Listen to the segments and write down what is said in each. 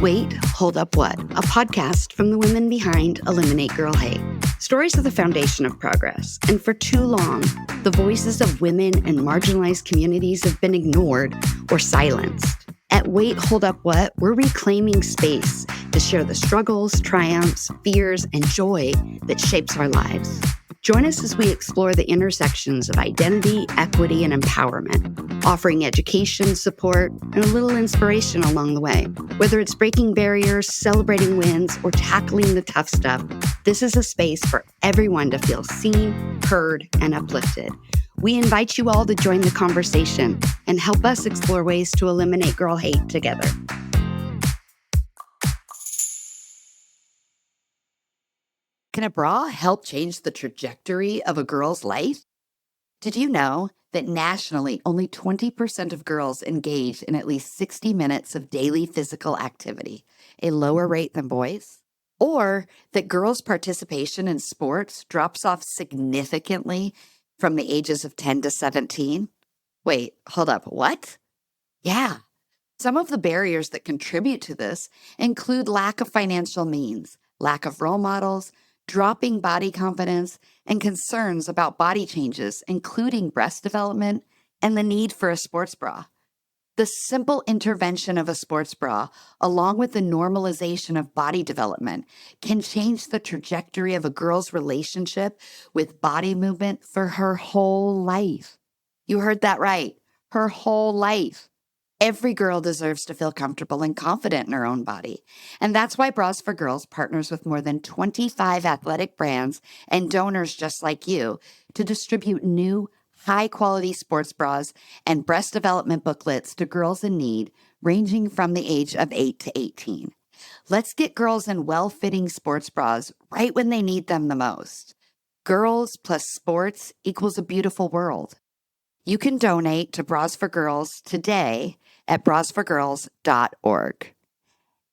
Wait, Hold Up What? A podcast from the women behind Eliminate Girl Hate. Stories are the foundation of progress, and for too long, the voices of women and marginalized communities have been ignored or silenced. At Wait, Hold Up What? We're reclaiming space to share the struggles, triumphs, fears, and joy that shapes our lives. Join us as we explore the intersections of identity, equity, and empowerment, offering education, support, and a little inspiration along the way. Whether it's breaking barriers, celebrating wins, or tackling the tough stuff, this is a space for everyone to feel seen, heard, and uplifted. We invite you all to join the conversation and help us explore ways to eliminate girl hate together. Can a bra help change the trajectory of a girl's life? Did you know that nationally only 20% of girls engage in at least 60 minutes of daily physical activity, a lower rate than boys? Or that girls' participation in sports drops off significantly from the ages of 10 to 17? Wait, hold up, what? Yeah. Some of the barriers that contribute to this include lack of financial means, lack of role models, dropping body confidence, and concerns about body changes, including breast development and the need for a sports bra. The simple intervention of a sports bra, along with the normalization of body development, can change the trajectory of a girl's relationship with body movement for her whole life. You heard that right, her whole life. Every girl deserves to feel comfortable and confident in her own body. And that's why Bras for Girls partners with more than 25 athletic brands and donors just like you to distribute new, high-quality sports bras and breast development booklets to girls in need, ranging from the age of 8 to 18. Let's get girls in well-fitting sports bras right when they need them the most. Girls plus sports equals a beautiful world. You can donate to Bras for Girls today at brasforgirls.org.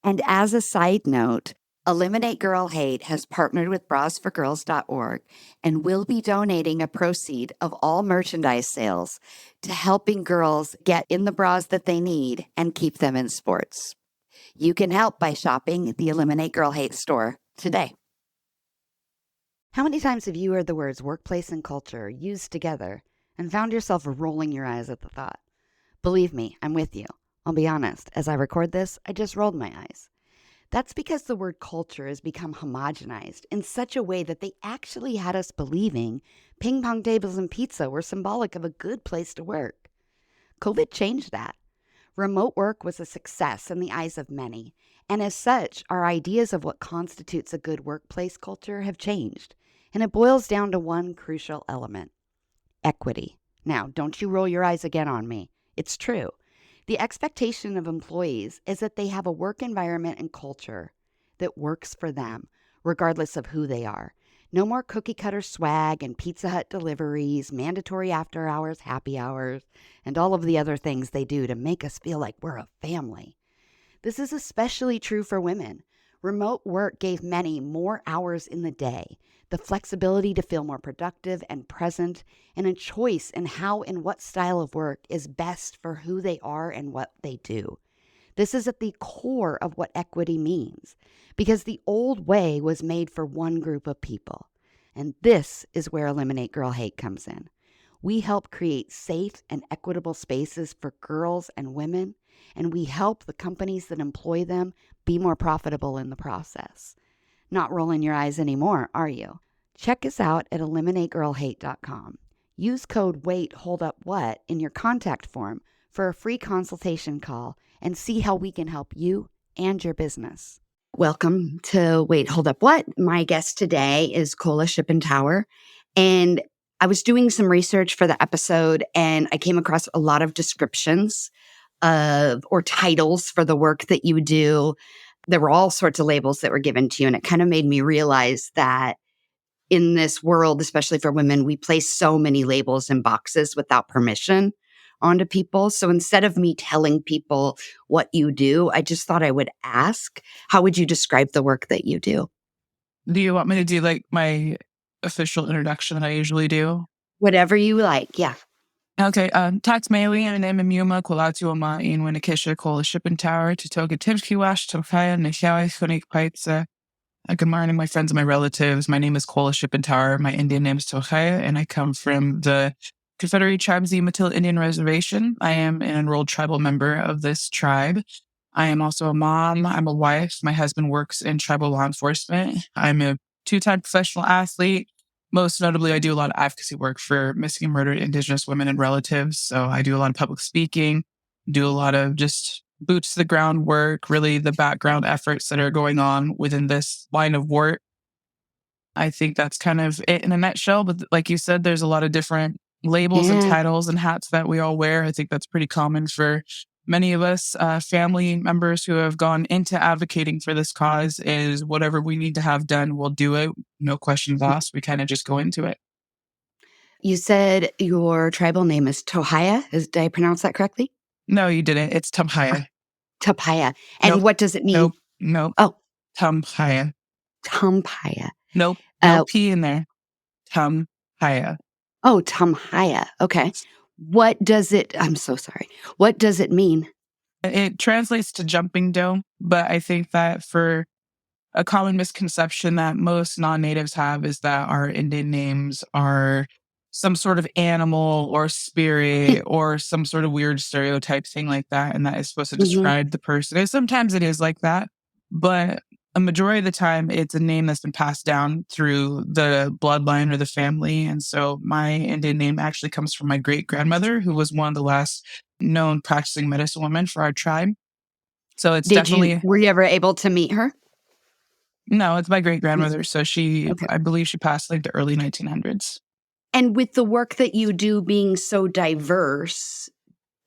And as a side note, Eliminate Girl Hate has partnered with brasforgirls.org and will be donating a proceed of all merchandise sales to helping girls get in the bras that they need and keep them in sports. You can help by shopping the Eliminate Girl Hate store today. How many times have you heard the words workplace and culture used together and found yourself rolling your eyes at the thought? Believe me, I'm with you. I'll be honest, as I record this, I just rolled my eyes. That's because the word culture has become homogenized in such a way that they actually had us believing ping pong tables and pizza were symbolic of a good place to work. COVID changed that. Remote work was a success in the eyes of many, and as such, our ideas of what constitutes a good workplace culture have changed, and it boils down to one crucial element: equity. Now, don't you roll your eyes again on me. It's true. The expectation of employees is that they have a work environment and culture that works for them, regardless of who they are. No more cookie cutter swag and Pizza Hut deliveries, mandatory after hours, happy hours, and all of the other things they do to make us feel like we're a family. This is especially true for women. Remote work gave many more hours in the day, the flexibility to feel more productive and present, and a choice in how and what style of work is best for who they are and what they do. This is at the core of what equity means, because the old way was made for one group of people. And this is where Eliminate Girl Hate comes in. We help create safe and equitable spaces for girls and women, and we help the companies that employ them be more profitable in the process. Not rolling your eyes anymore, are you? Check us out at eliminategirlhate.com. Use code WAITHOLDUPWHAT in your contact form for a free consultation call and see how we can help you and your business. Welcome to Wait, Hold Up What? My guest today is Kola Shippentower, and I was doing some research for the episode and I came across a lot of descriptions of or titles for the work that you do. There were all sorts of labels that were given to you, and it kind of made me realize that in this world, especially for women, we place so many labels and boxes without permission onto people. So instead of me telling people what you do, I just thought I would ask, how would you describe the work that you do? Do you want me to do like my official introduction that I usually do? Whatever you like, yeah. Okay, Tatsmaili and MMIW, Kolatuama, in Winnikisha, Kola Shippentower, Totoga Timskiwash, Tumhiya, Nixyaawii, Kunik good morning, my friends and my relatives. My name is Kola Shippentower. My Indian name is Tumhiya, and I come from the Confederated Tribes, the Umatilla Indian Reservation. I am an enrolled tribal member of this tribe. I am also a mom. I'm a wife. My husband works in tribal law enforcement. I'm a two-time professional athlete. Most notably, I do a lot of advocacy work for missing and murdered Indigenous women and relatives. So I do a lot of public speaking, do a lot of just boots to the ground work, really the background efforts that are going on within this line of work. I think that's kind of it in a nutshell. But like you said, there's a lot of different labels and Yeah. titles and hats that we all wear. I think that's pretty common for many of us family members who have gone into advocating for this cause is whatever we need to have done, we'll do it. No questions asked. We kind of just go into it. You said your tribal name is Tohaya. Did I pronounce that correctly? No, you didn't. It's Ah, Tumhiya. Tapaya. And Nope. what does it mean? Nope. Nope. Oh, Tumhiya. Tumpaya. Nope. No Uh, P in there. Tumhiya. oh, Tumhaya. Okay. What does it, I'm so sorry. What does it mean? It translates to jumping dome, but I think that for a common misconception that most non-natives have is that our Indian names are some sort of animal or spirit or some sort of weird stereotype thing like that, and that is supposed to Hmm. describe the person. And sometimes it is like that, but a majority of the time, it's a name that's been passed down through the bloodline or the family. And so my Indian name actually comes from my great grandmother, who was one of the last known practicing medicine women for our tribe. So it's definitely Were you ever able to meet her? no, it's my great Mm, grandmother. So okay. I believe she passed like the early 1900s. And with the work that you do being so diverse,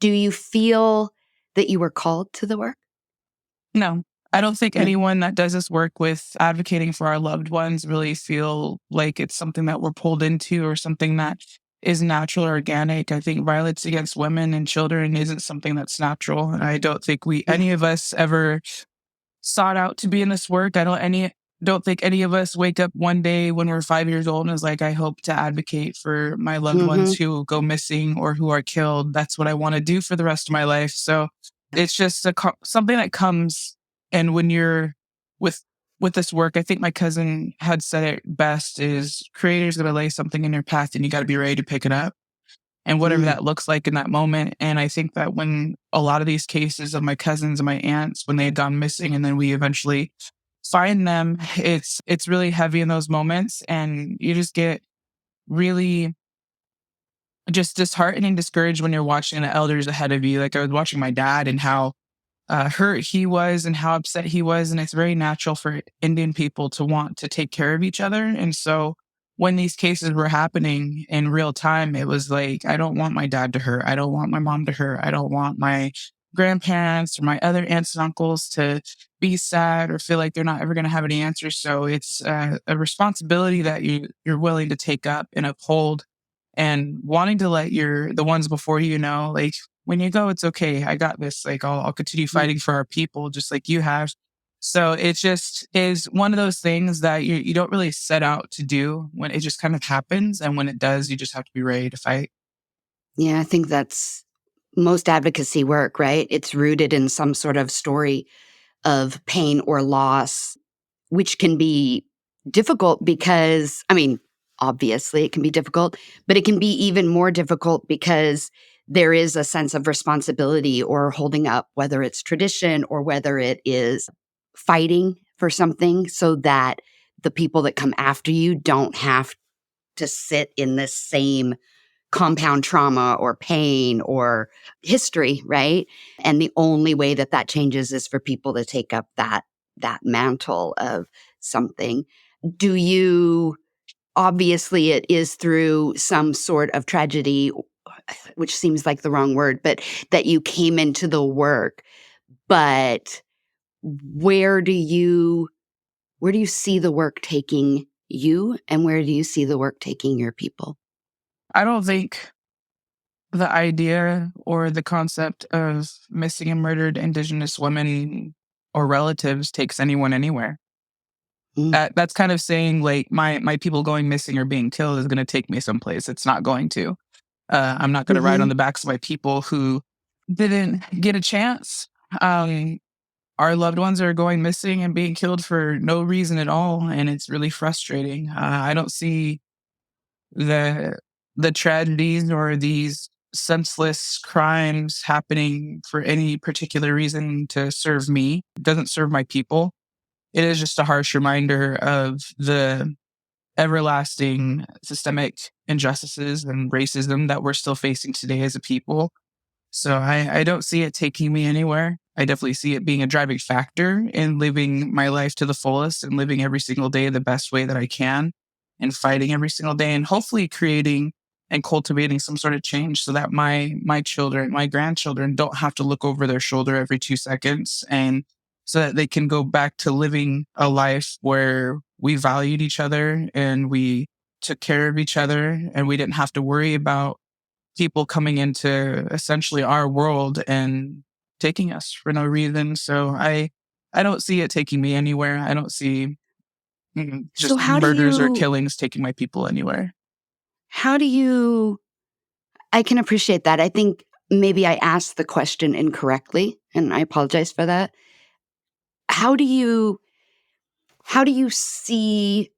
do you feel that you were called to the work? No, I don't think No. anyone that does this work with advocating for our loved ones really feel like it's something that we're pulled into or something that is natural or organic. I think violence against women and children isn't something that's natural. And I don't think Yeah. any of us ever sought out to be in this work. Don't think any of us wake up one day when we're 5 years old and is like, I hope to advocate for my loved ones Hmm. who go missing or who are killed. That's what I want to do for the rest of my life. So it's just something that comes. And when you're with with this work, I think my cousin had said it best: is creators going to lay something in your path, and you got to be ready to pick it up and whatever Mm, that looks like in that moment. And I think that when a lot of these cases of my cousins and my aunts, when they had gone missing and then we eventually find them, it's really heavy in those moments. And you just get really just disheartened and discouraged when you're watching the elders ahead of you. Like I was watching my dad and how hurt he was and how upset he was. And it's very natural for Indian people to want to take care of each other. And so when these cases were happening in real time, it was like, I don't want my dad to hurt. I don't want my mom to hurt. I don't want my grandparents or my other aunts and uncles to be sad or feel like they're not ever going to have any answers. So it's a responsibility that you're willing to take up and uphold and wanting to let the ones before you know, like when you go, it's okay. I got this. Like I'll continue mm. fighting for our people, just like you have. So it just is one of those things that you don't really set out to do when it just kind of happens. And when it does, you just have to be ready to fight. Yeah, I think that's most advocacy work, right? It's rooted in some sort of story of pain or loss, which can be difficult because, I mean, obviously it can be difficult, but it can be even more difficult because there is a sense of responsibility or holding up, whether it's tradition or whether it is fighting for something so that the people that come after you don't have to sit in this same compound trauma or pain or history, right? And the only way that that changes is for people to take up that mantle of something. Do you obviously it is through some sort of tragedy, which seems like the wrong word, but that you came into the work, but where do you where do you see the work taking you and where do you see the work taking your people? I don't think the idea or the concept of missing and murdered Indigenous women or relatives takes anyone anywhere. Mm, That's kind of saying like my people going missing or being killed is going to take me someplace. It's not going to. I'm not going to ride on the backs of my people who didn't get a chance. Our loved ones are going missing and being killed for no reason at all, and it's really frustrating. I don't see the tragedies or these senseless crimes happening for any particular reason to serve me. It doesn't serve my people. It is just a harsh reminder of the everlasting systemic injustices and racism that we're still facing today as a people. So I don't see it taking me anywhere. I definitely see it being a driving factor in living my life to the fullest and living every single day the best way that I can and fighting every single day and hopefully creating and cultivating some sort of change so that my children, my grandchildren don't have to look over their shoulder every 2 seconds, and so that they can go back to living a life where we valued each other and we took care of each other and we didn't have to worry about people coming into essentially our world and taking us for no reason. So I don't see it taking me anywhere. I don't see So just murders or killings taking my people anywhere. how do you I can appreciate that. I think maybe I asked the question incorrectly, and I apologize for that. How do you how do you see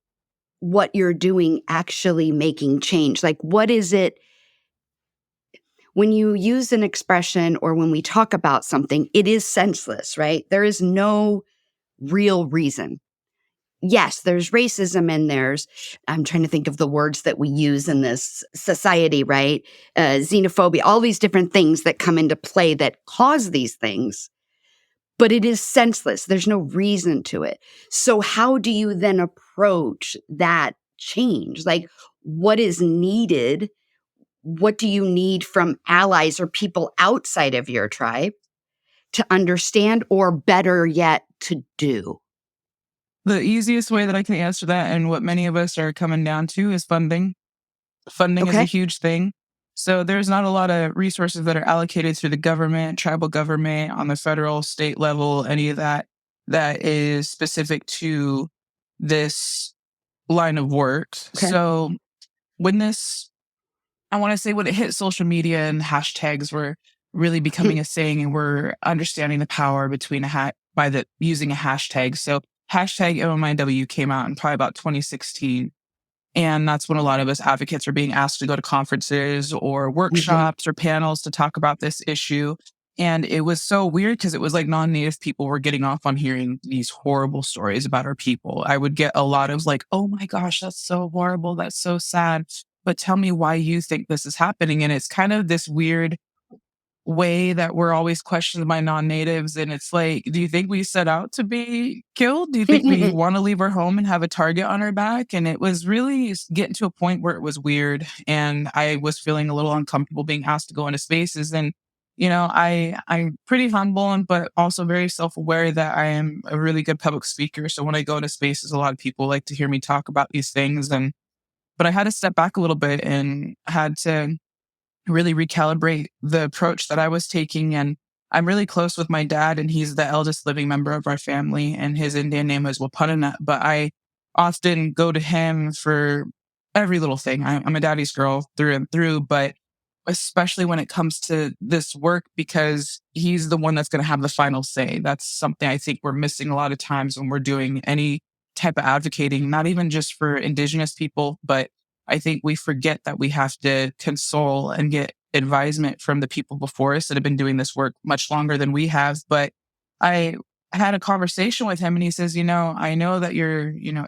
what you're doing actually making change? Like, what is it when you use an expression or when we talk about something, it is senseless, right? There is no real reason. Yes, there's racism and I'm trying to think of the words that we use in this society, right? Xenophobia, all these different things that come into play that cause these things, but it is senseless. There's no reason to it. So, how do you then approach that change? Like, what is needed? What do you need from allies or people outside of your tribe to understand, or better yet, to do? The easiest way that I can answer that and what many of us are coming down to is funding. Funding is a Okay. huge thing. So there's not a lot of resources that are allocated through the government, tribal government, on the federal, state level, any of that that is specific to this line of work. Okay. So when this, I want to say when it hit social media and hashtags were really becoming a saying and we're understanding the power between by the using a hashtag. So hashtag MMIW came out in probably about 2016. And that's when a lot of us advocates are being asked to go to conferences or Mhm. workshops or panels to talk about this issue. And it was so weird because it was like non-native people were getting off on hearing these horrible stories about our people. I would get a lot of like, oh my gosh, that's so horrible. That's so sad. But tell me why you think this is happening. And it's kind of this weird way that we're always questioned by non-natives. And it's like, do you think we set out to be killed? Do you think we want to leave our home and have a target on our back? And it was really getting to a point where it was weird. And I was feeling a little uncomfortable being asked to go into spaces. And, I'm pretty humble and but also very self-aware that I am a really good public speaker. So when I go to spaces, a lot of people like to hear me talk about these things. But I had to step back a little bit and had to really recalibrate the approach that I was taking. And I'm really close with my dad, and he's the eldest living member of our family, and his Indian name is Wapanana. But I often go to him for every little thing. I'm a daddy's girl through and through, but especially when it comes to this work, because he's the one that's going to have the final say. That's something I think we're missing a lot of times when we're doing any type of advocating, not even just for Indigenous people, but I think we forget that we have to console and get advisement from the people before us that have been doing this work much longer than we have. But I had a conversation with him and he says, I know that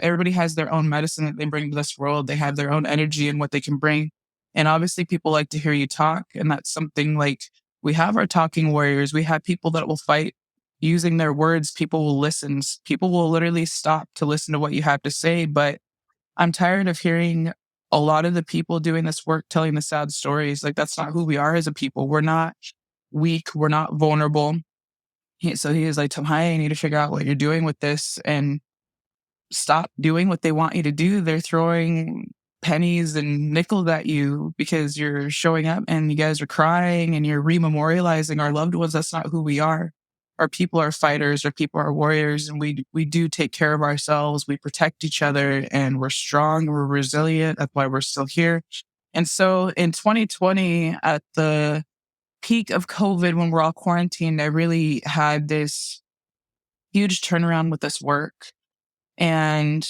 everybody has their own medicine that they bring to this world. They have their own energy and what they can bring. And obviously people like to hear you talk. And that's something like we have our talking warriors. We have people that will fight using their words. People will listen. People will literally stop to listen to what you have to say. But I'm tired of hearing a lot of the people doing this work telling the sad stories. Like, that's not who we are as a people. We're not weak. We're not vulnerable. So he is like, Tumhiya, you need to figure out what you're doing with this and stop doing what they want you to do. They're throwing pennies and nickels at you because you're showing up and you guys are crying and you're rememorializing our loved ones. That's not who we are. Our people are fighters, our people are warriors, and we do take care of ourselves. We protect each other and we're strong, we're resilient. That's why we're still here. And so in 2020, at the peak of COVID, when we're all quarantined, I really had this huge turnaround with this work. And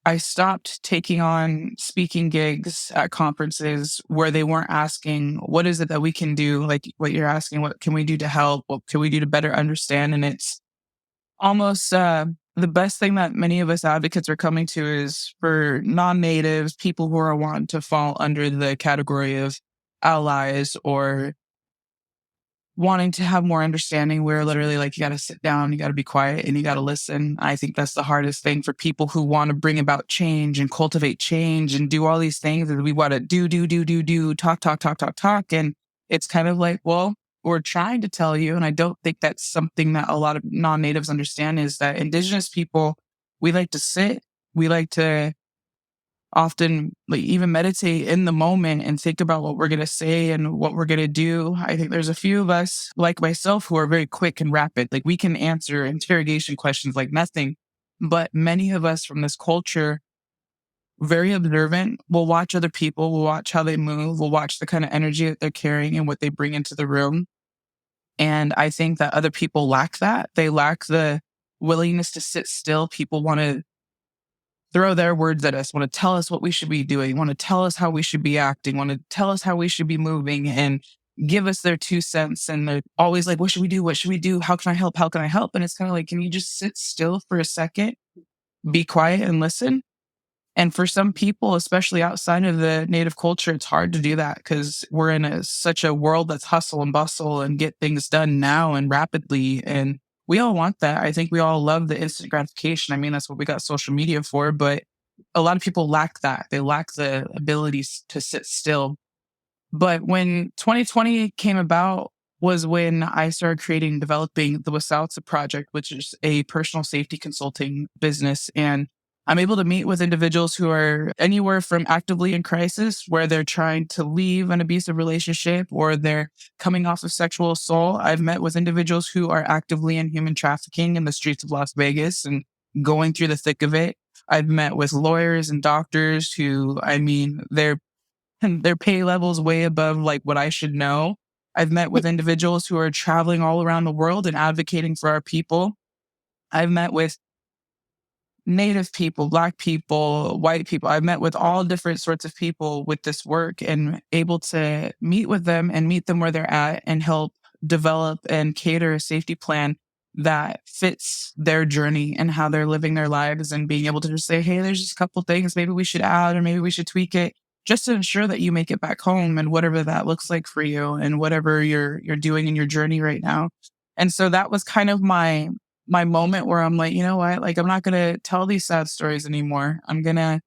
I stopped taking on speaking gigs at conferences where they weren't asking, what is it that we can do? Like what you're asking, what can we do to help? What can we do to better understand? And it's almost the best thing that many of us advocates are coming to is for non-natives, people who are wanting to fall under the category of allies or wanting to have more understanding. We're literally like, you got to sit down, you got to be quiet, and you got to listen. I think that's the hardest thing for people who want to bring about change and cultivate change and do all these things that we want to do, talk, talk, talk, talk, talk. And it's kind of like, well, we're trying to tell you, and I don't think that's something that a lot of non-natives understand, is that Indigenous people, we like to sit, we like to often like even meditate in the moment and think about what we're going to say and what we're going to do. I think there's a few of us like myself who are very quick and rapid. Like we can answer interrogation questions like nothing. But many of us from this culture, very observant, will watch other people, will watch how they move, will watch the kind of energy that they're carrying and what they bring into the room. And I think that other people lack that. They lack the willingness to sit still. People want to throw their words at us, want to tell us what we should be doing, want to tell us how we should be acting, want to tell us how we should be moving and give us their 2 cents. And they're always like, what should we do? What should we do? How can I help? How can I help? And it's kind of like, can you just sit still for a second, be quiet and listen? And for some people, especially outside of the native culture, it's hard to do that because we're in such a world that's hustle and bustle and get things done now and rapidly. And we all want that. I think we all love the instant gratification. I mean, that's what we got social media for. But a lot of people lack that. They lack the abilities to sit still. But when 2020 came about was when I started creating and developing the Wasalsa project, which is a personal safety consulting business. And I'm able to meet with individuals who are anywhere from actively in crisis, where they're trying to leave an abusive relationship or they're coming off of sexual assault. I've met with individuals who are actively in human trafficking in the streets of Las Vegas and going through the thick of it. I've met with lawyers and doctors who, I mean, they're and their pay levels way above like what I should know. I've met with individuals who are traveling all around the world and advocating for our people. I've met with Native people, Black people, white people. I've met with all different sorts of people with this work and able to meet with them and meet them where they're at and help develop and cater a safety plan that fits their journey and how they're living their lives, and being able to just say, hey, there's just a couple things maybe we should add or maybe we should tweak it just to ensure that you make it back home and whatever that looks like for you and whatever you're doing in your journey right now. And so that was kind of my moment where I'm like, you know what? Like, I'm not going to tell these sad stories anymore. I'm going to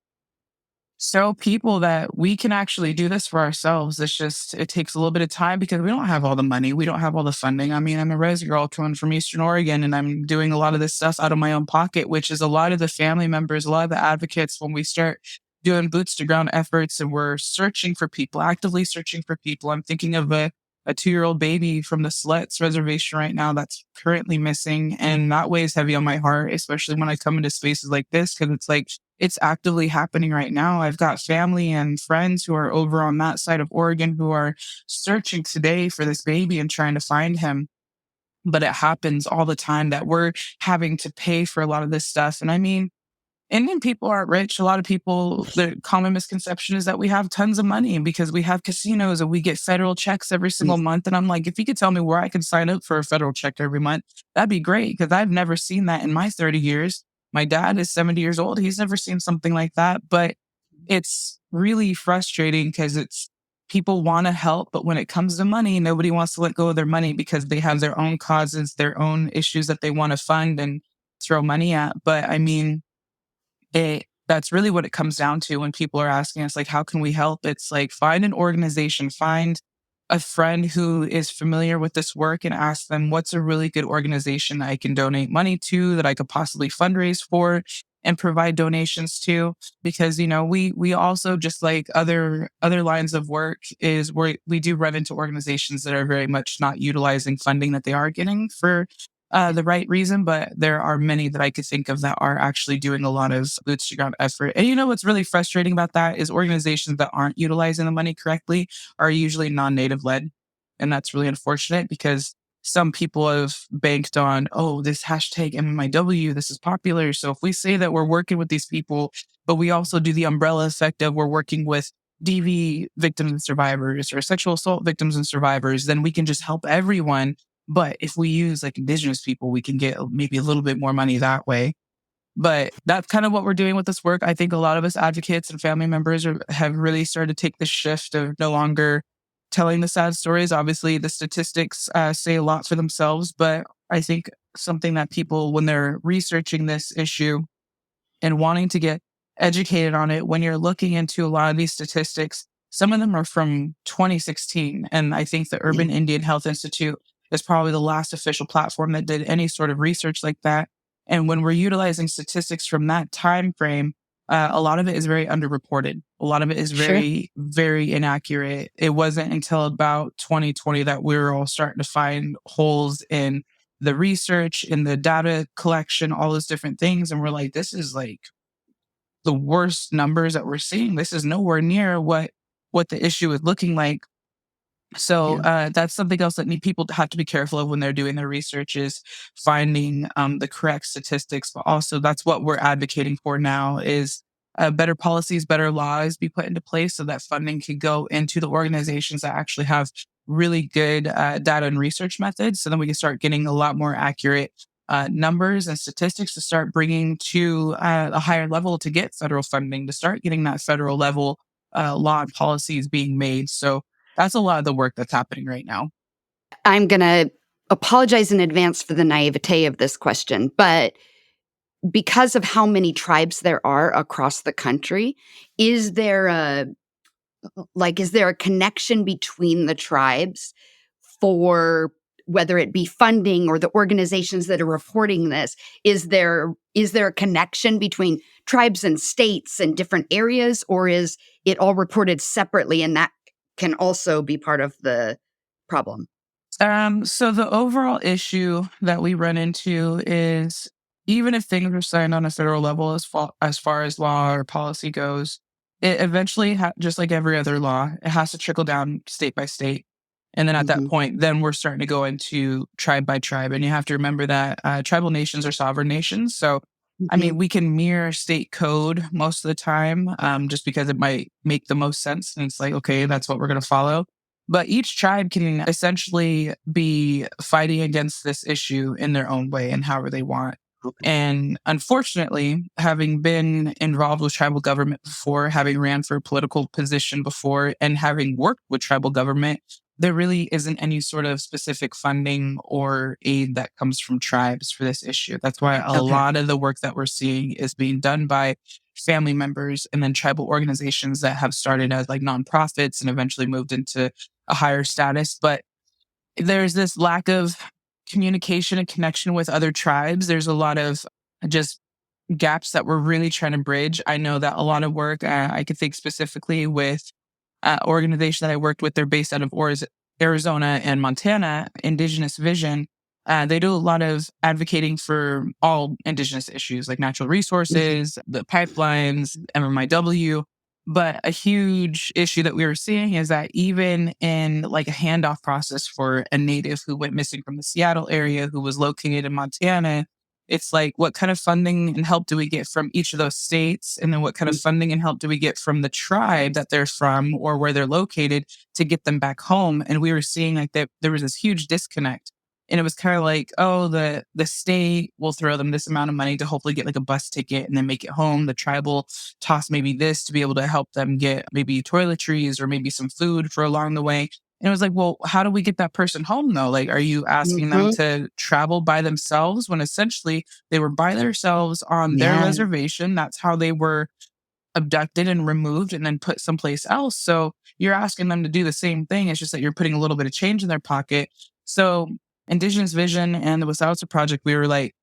show people that we can actually do this for ourselves. It's just, it takes a little bit of time because we don't have all the money. We don't have all the funding. I mean, I'm a res girl coming from Eastern Oregon and I'm doing a lot of this stuff out of my own pocket, which is a lot of the family members, a lot of the advocates, when we start doing boots to ground efforts and we're searching for people, actively searching for people. I'm thinking of a 2-year-old baby from the Slets reservation right now that's currently missing. And that weighs heavy on my heart, especially when I come into spaces like this, because it's like, it's actively happening right now. I've got family and friends who are over on that side of Oregon who are searching today for this baby and trying to find him. But it happens all the time that we're having to pay for a lot of this stuff. And I mean, Indian people aren't rich. A lot of people, the common misconception is that we have tons of money because we have casinos and we get federal checks every single month. And I'm like, if you could tell me where I could sign up for a federal check every month, that'd be great, because I've never seen that in my 30 years. My dad is 70 years old. He's never seen something like that. But it's really frustrating because it's people want to help, but when it comes to money, nobody wants to let go of their money because they have their own causes, their own issues that they want to fund and throw money at. But I mean, that's really what it comes down to when people are asking us, like, how can we help? It's like, find an organization, find a friend who is familiar with this work and ask them, what's a really good organization that I can donate money to, that I could possibly fundraise for and provide donations to. Because, you know, we also, just like other lines of work, is where we do run into organizations that are very much not utilizing funding that they are getting for the right reason, but there are many that I could think of that are actually doing a lot of boots to ground effort. And you know what's really frustrating about that is organizations that aren't utilizing the money correctly are usually non-native led. And that's really unfortunate because some people have banked on, oh, this hashtag MMIW, this is popular. So if we say that we're working with these people, but we also do the umbrella effect of we're working with DV victims and survivors or sexual assault victims and survivors, then we can just help everyone. But if we use like Indigenous people, we can get maybe a little bit more money that way. But that's kind of what we're doing with this work. I think a lot of us advocates and family members have really started to take the shift of no longer telling the sad stories. Obviously, the statistics say a lot for themselves, but I think something that people, when they're researching this issue, and wanting to get educated on it, when you're looking into a lot of these statistics, some of them are from 2016. And I think the Yeah, Urban Indian Health Institute is probably the last official platform that did any sort of research like that. And when we're utilizing statistics from that time frame, a lot of it is very underreported. A lot of it is sure. very, very inaccurate. It wasn't until about 2020 that we were all starting to find holes in the research and the data collection, all those different things. And we're like, this is like the worst numbers that we're seeing. This is nowhere near what the issue is looking like. So Yeah. that's something else that people have to be careful of when they're doing their research is finding the correct statistics. But also, that's what we're advocating for now is better policies, better laws be put into place so that funding can go into the organizations that actually have really good data and research methods. So then we can start getting a lot more accurate numbers and statistics to start bringing to a higher level to get federal funding, to start getting that federal level law and policies being made. So that's a lot of the work that's happening right now. I'm going to apologize in advance for the naivete of this question, but because of how many tribes there are across the country, is there a is there a connection between the tribes for whether it be funding or the organizations that are reporting this? Is there a connection between tribes and states and different areas, or is it all reported separately and that can also be part of the problem? So the overall issue that we run into is even if things are signed on a federal level as far as law or policy goes, it eventually, just like every other law, it has to trickle down state by state. And then at that Mhm. point, then we're starting to go into tribe by tribe. And you have to remember that tribal nations are sovereign nations. So, I mean, Mhm. we can mirror state code most of the time just because it might make the most sense. And it's like, okay, that's what we're going to follow, but each tribe can essentially be fighting against this issue in their own way and however they want. Okay. And unfortunately, having been involved with tribal government before, having ran for a political position before, and having worked with tribal government, there really isn't any sort of specific funding or aid that comes from tribes for this issue. That's why a Okay. lot of the work that we're seeing is being done by family members and then tribal organizations that have started as like nonprofits and eventually moved into a higher status. But there's this lack of communication and connection with other tribes. There's a lot of just gaps that we're really trying to bridge. I know that a lot of work, I could think specifically with organization that I worked with. They're based out of Arizona and Montana, Indigenous Vision. They do a lot of advocating for all Indigenous issues like natural Mhm. resources, the pipelines, MMIW. But a huge issue that we were seeing is that even in like a handoff process for a native who went missing from the Seattle area, who was located in Montana, it's like, what kind of funding and help do we get from each of those states? And then what kind of funding and help do we get from the tribe that they're from or where they're located to get them back home? And we were seeing like that there was this huge disconnect. And it was kind of like, oh, the state will throw them this amount of money to hopefully get like a bus ticket and then make it home. The tribe will toss maybe this to be able to help them get maybe toiletries or maybe some food for along the way. And it was like, well, how do we get that person home though? Like, are you asking them Mhm. to travel by themselves when essentially they were by themselves on their Yeah. reservation? That's how they were abducted and removed and then put someplace else. So you're asking them to do the same thing. It's just that you're putting a little bit of change in their pocket. So Indigenous Vision and the Wasausa Project, we were like,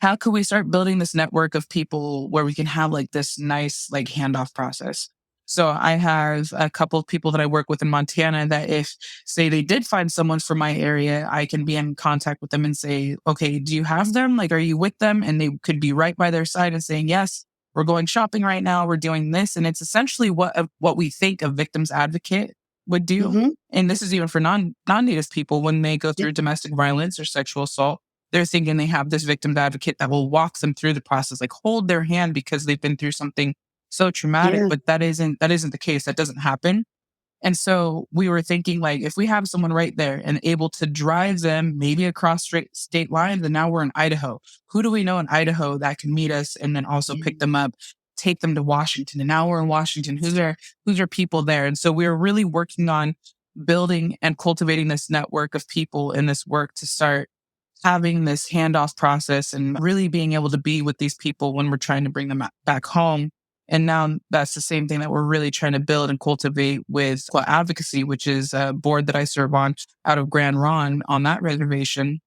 how could we start building this network of people where we can have like this nice like handoff process? So I have a couple of people that I work with in Montana that if, say, they did find someone from my area, I can be in contact with them and say, okay, do you have them? Like, are you with them? And they could be right by their side and saying, yes, we're going shopping right now. We're doing this. And it's essentially what we think a victim's advocate would do. Mm-hmm. And this is even for non-native people when they go Yeah. through domestic violence or sexual assault. They're thinking they have this victim's advocate that will walk them through the process, like hold their hand because they've been through something so traumatic, Yeah. but that isn't the case. That doesn't happen. And so we were thinking, like, if we have someone right there and able to drive them maybe across state lines, and now we're in Idaho. Who do we know in Idaho that can meet us and then also pick them up, take them to Washington? And now we're in Washington. Who's our people there? And so we are really working on building and cultivating this network of people in this work to start having this handoff process and really being able to be with these people when we're trying to bring them back home. And now that's the same thing that we're really trying to build and cultivate with advocacy, which is a board that I serve on out of Grand Ron on that reservation,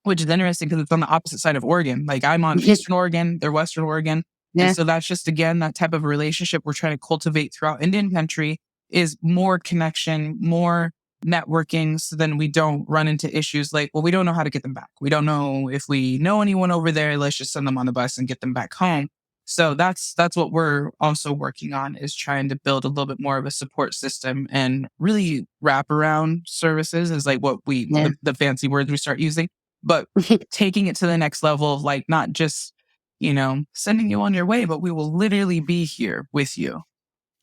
which is interesting because it's on the opposite side of Oregon. Like I'm on Eastern Oregon, they're Western Oregon. And Yeah. so that's just, again, that type of relationship we're trying to cultivate throughout Indian country is more connection, more networking. So then we don't run into issues like, well, we don't know how to get them back. We don't know if we know anyone over there. Let's just send them on the bus and get them back home. So that's what we're also working on, is trying to build a little bit more of a support system and really wraparound services is like what Yeah. the fancy words we start using, but taking it to the next level of like, not just, sending you on your way, but we will literally be here with you.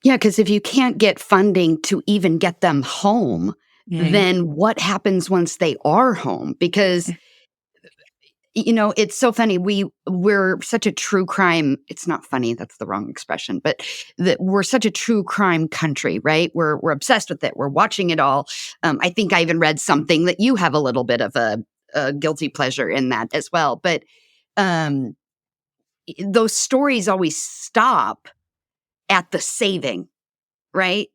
Yeah, because if you can't get funding to even get them home, Mhm. then what happens once they are home? Because it's so funny. We're such a true crime. It's not funny. That's the wrong expression, but that we're such a true crime country, right? We're obsessed with it. We're watching it all. I think I even read something that you have a little bit of a guilty pleasure in that as well. But um, those stories always stop at the saving, right?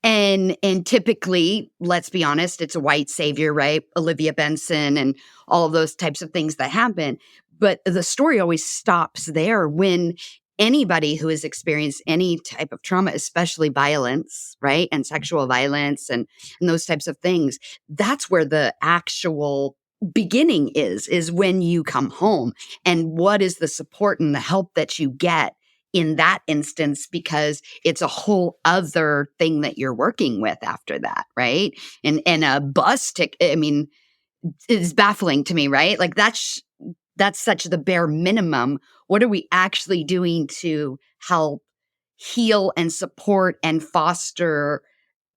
And typically, let's be honest, it's a white savior, right? Olivia Benson and all of those types of things that happen. But the story always stops there when anybody who has experienced any type of trauma, especially violence, right? And sexual violence and those types of things, that's where the actual beginning is when you come home. And what is the support and the help that you get in that instance, because it's a whole other thing that you're working with after that, right? And a bus ticket, I mean, is baffling to me, right? Like that's such the bare minimum. What are we actually doing to help heal and support and foster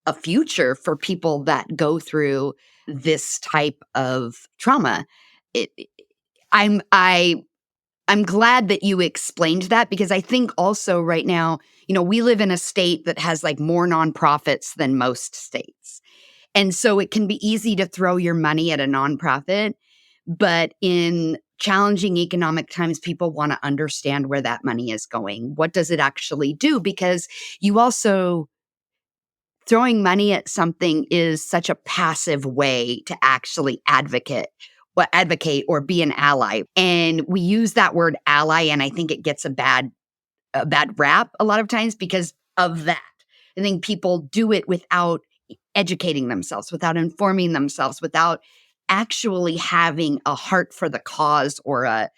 a future for people that go through this type of trauma? It, I I'm glad that you explained that, because I think also right now, we live in a state that has like more nonprofits than most states. And so it can be easy to throw your money at a nonprofit, but in challenging economic times, people want to understand where that money is going. What does it actually do? Because you also throwing money at something is such a passive way to actually advocate or be an ally. And we use that word ally, and I think it gets a bad rap a lot of times because of that. I think people do it without educating themselves, without informing themselves, without actually having a heart for the cause or a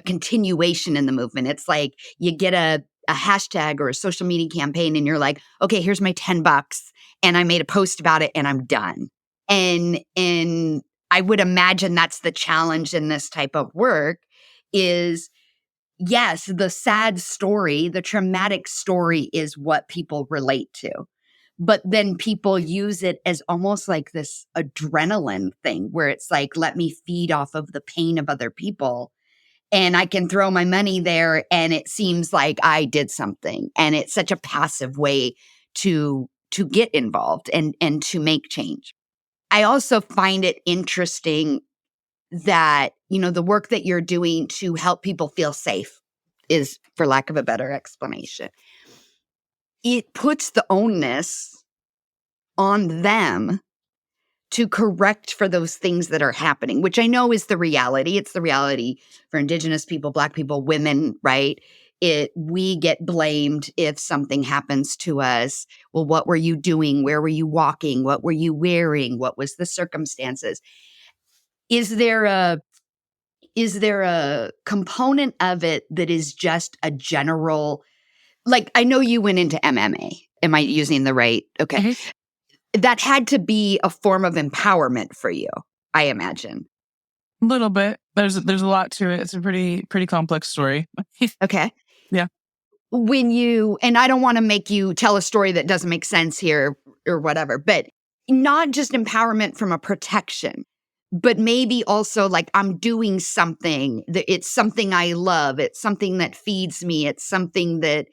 continuation in the movement. It's like you get a hashtag or a social media campaign and you're like, okay, here's my $10 and I made a post about it and I'm done. And I would imagine that's the challenge in this type of work is, yes, the sad story, the traumatic story is what people relate to. But then people use it as almost like this adrenaline thing where it's like, let me feed off of the pain of other people and I can throw my money there and it seems like I did something. And it's such a passive way to get involved and to make change. I also find it interesting that, the work that you're doing to help people feel safe is, for lack of a better explanation. It puts the onus on them to correct for those things that are happening, which I know is the reality. It's the reality for Indigenous people, Black people, women, right? we get blamed if something happens to us. Well, what were you doing? Where were you walking? What were you wearing? What was the circumstances? Is there a component of it that is just a general, like, I know you went into MMA. Am I using the right? Okay. Mhm. That had to be a form of empowerment for you, I imagine. A little bit. There's a lot to it. It's a pretty complex story. Okay. Yeah. When you, and I don't want to make you tell a story that doesn't make sense here or whatever, but not just empowerment from a protection, but maybe also like I'm doing something that it's something I love. It's something that feeds me. It's something that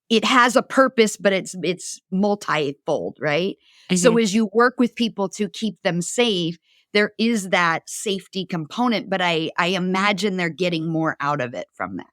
it has a purpose, but it's multifold, right? So Mhm. as you work with people to keep them safe, there is that safety component, but I imagine they're getting more out of it from that.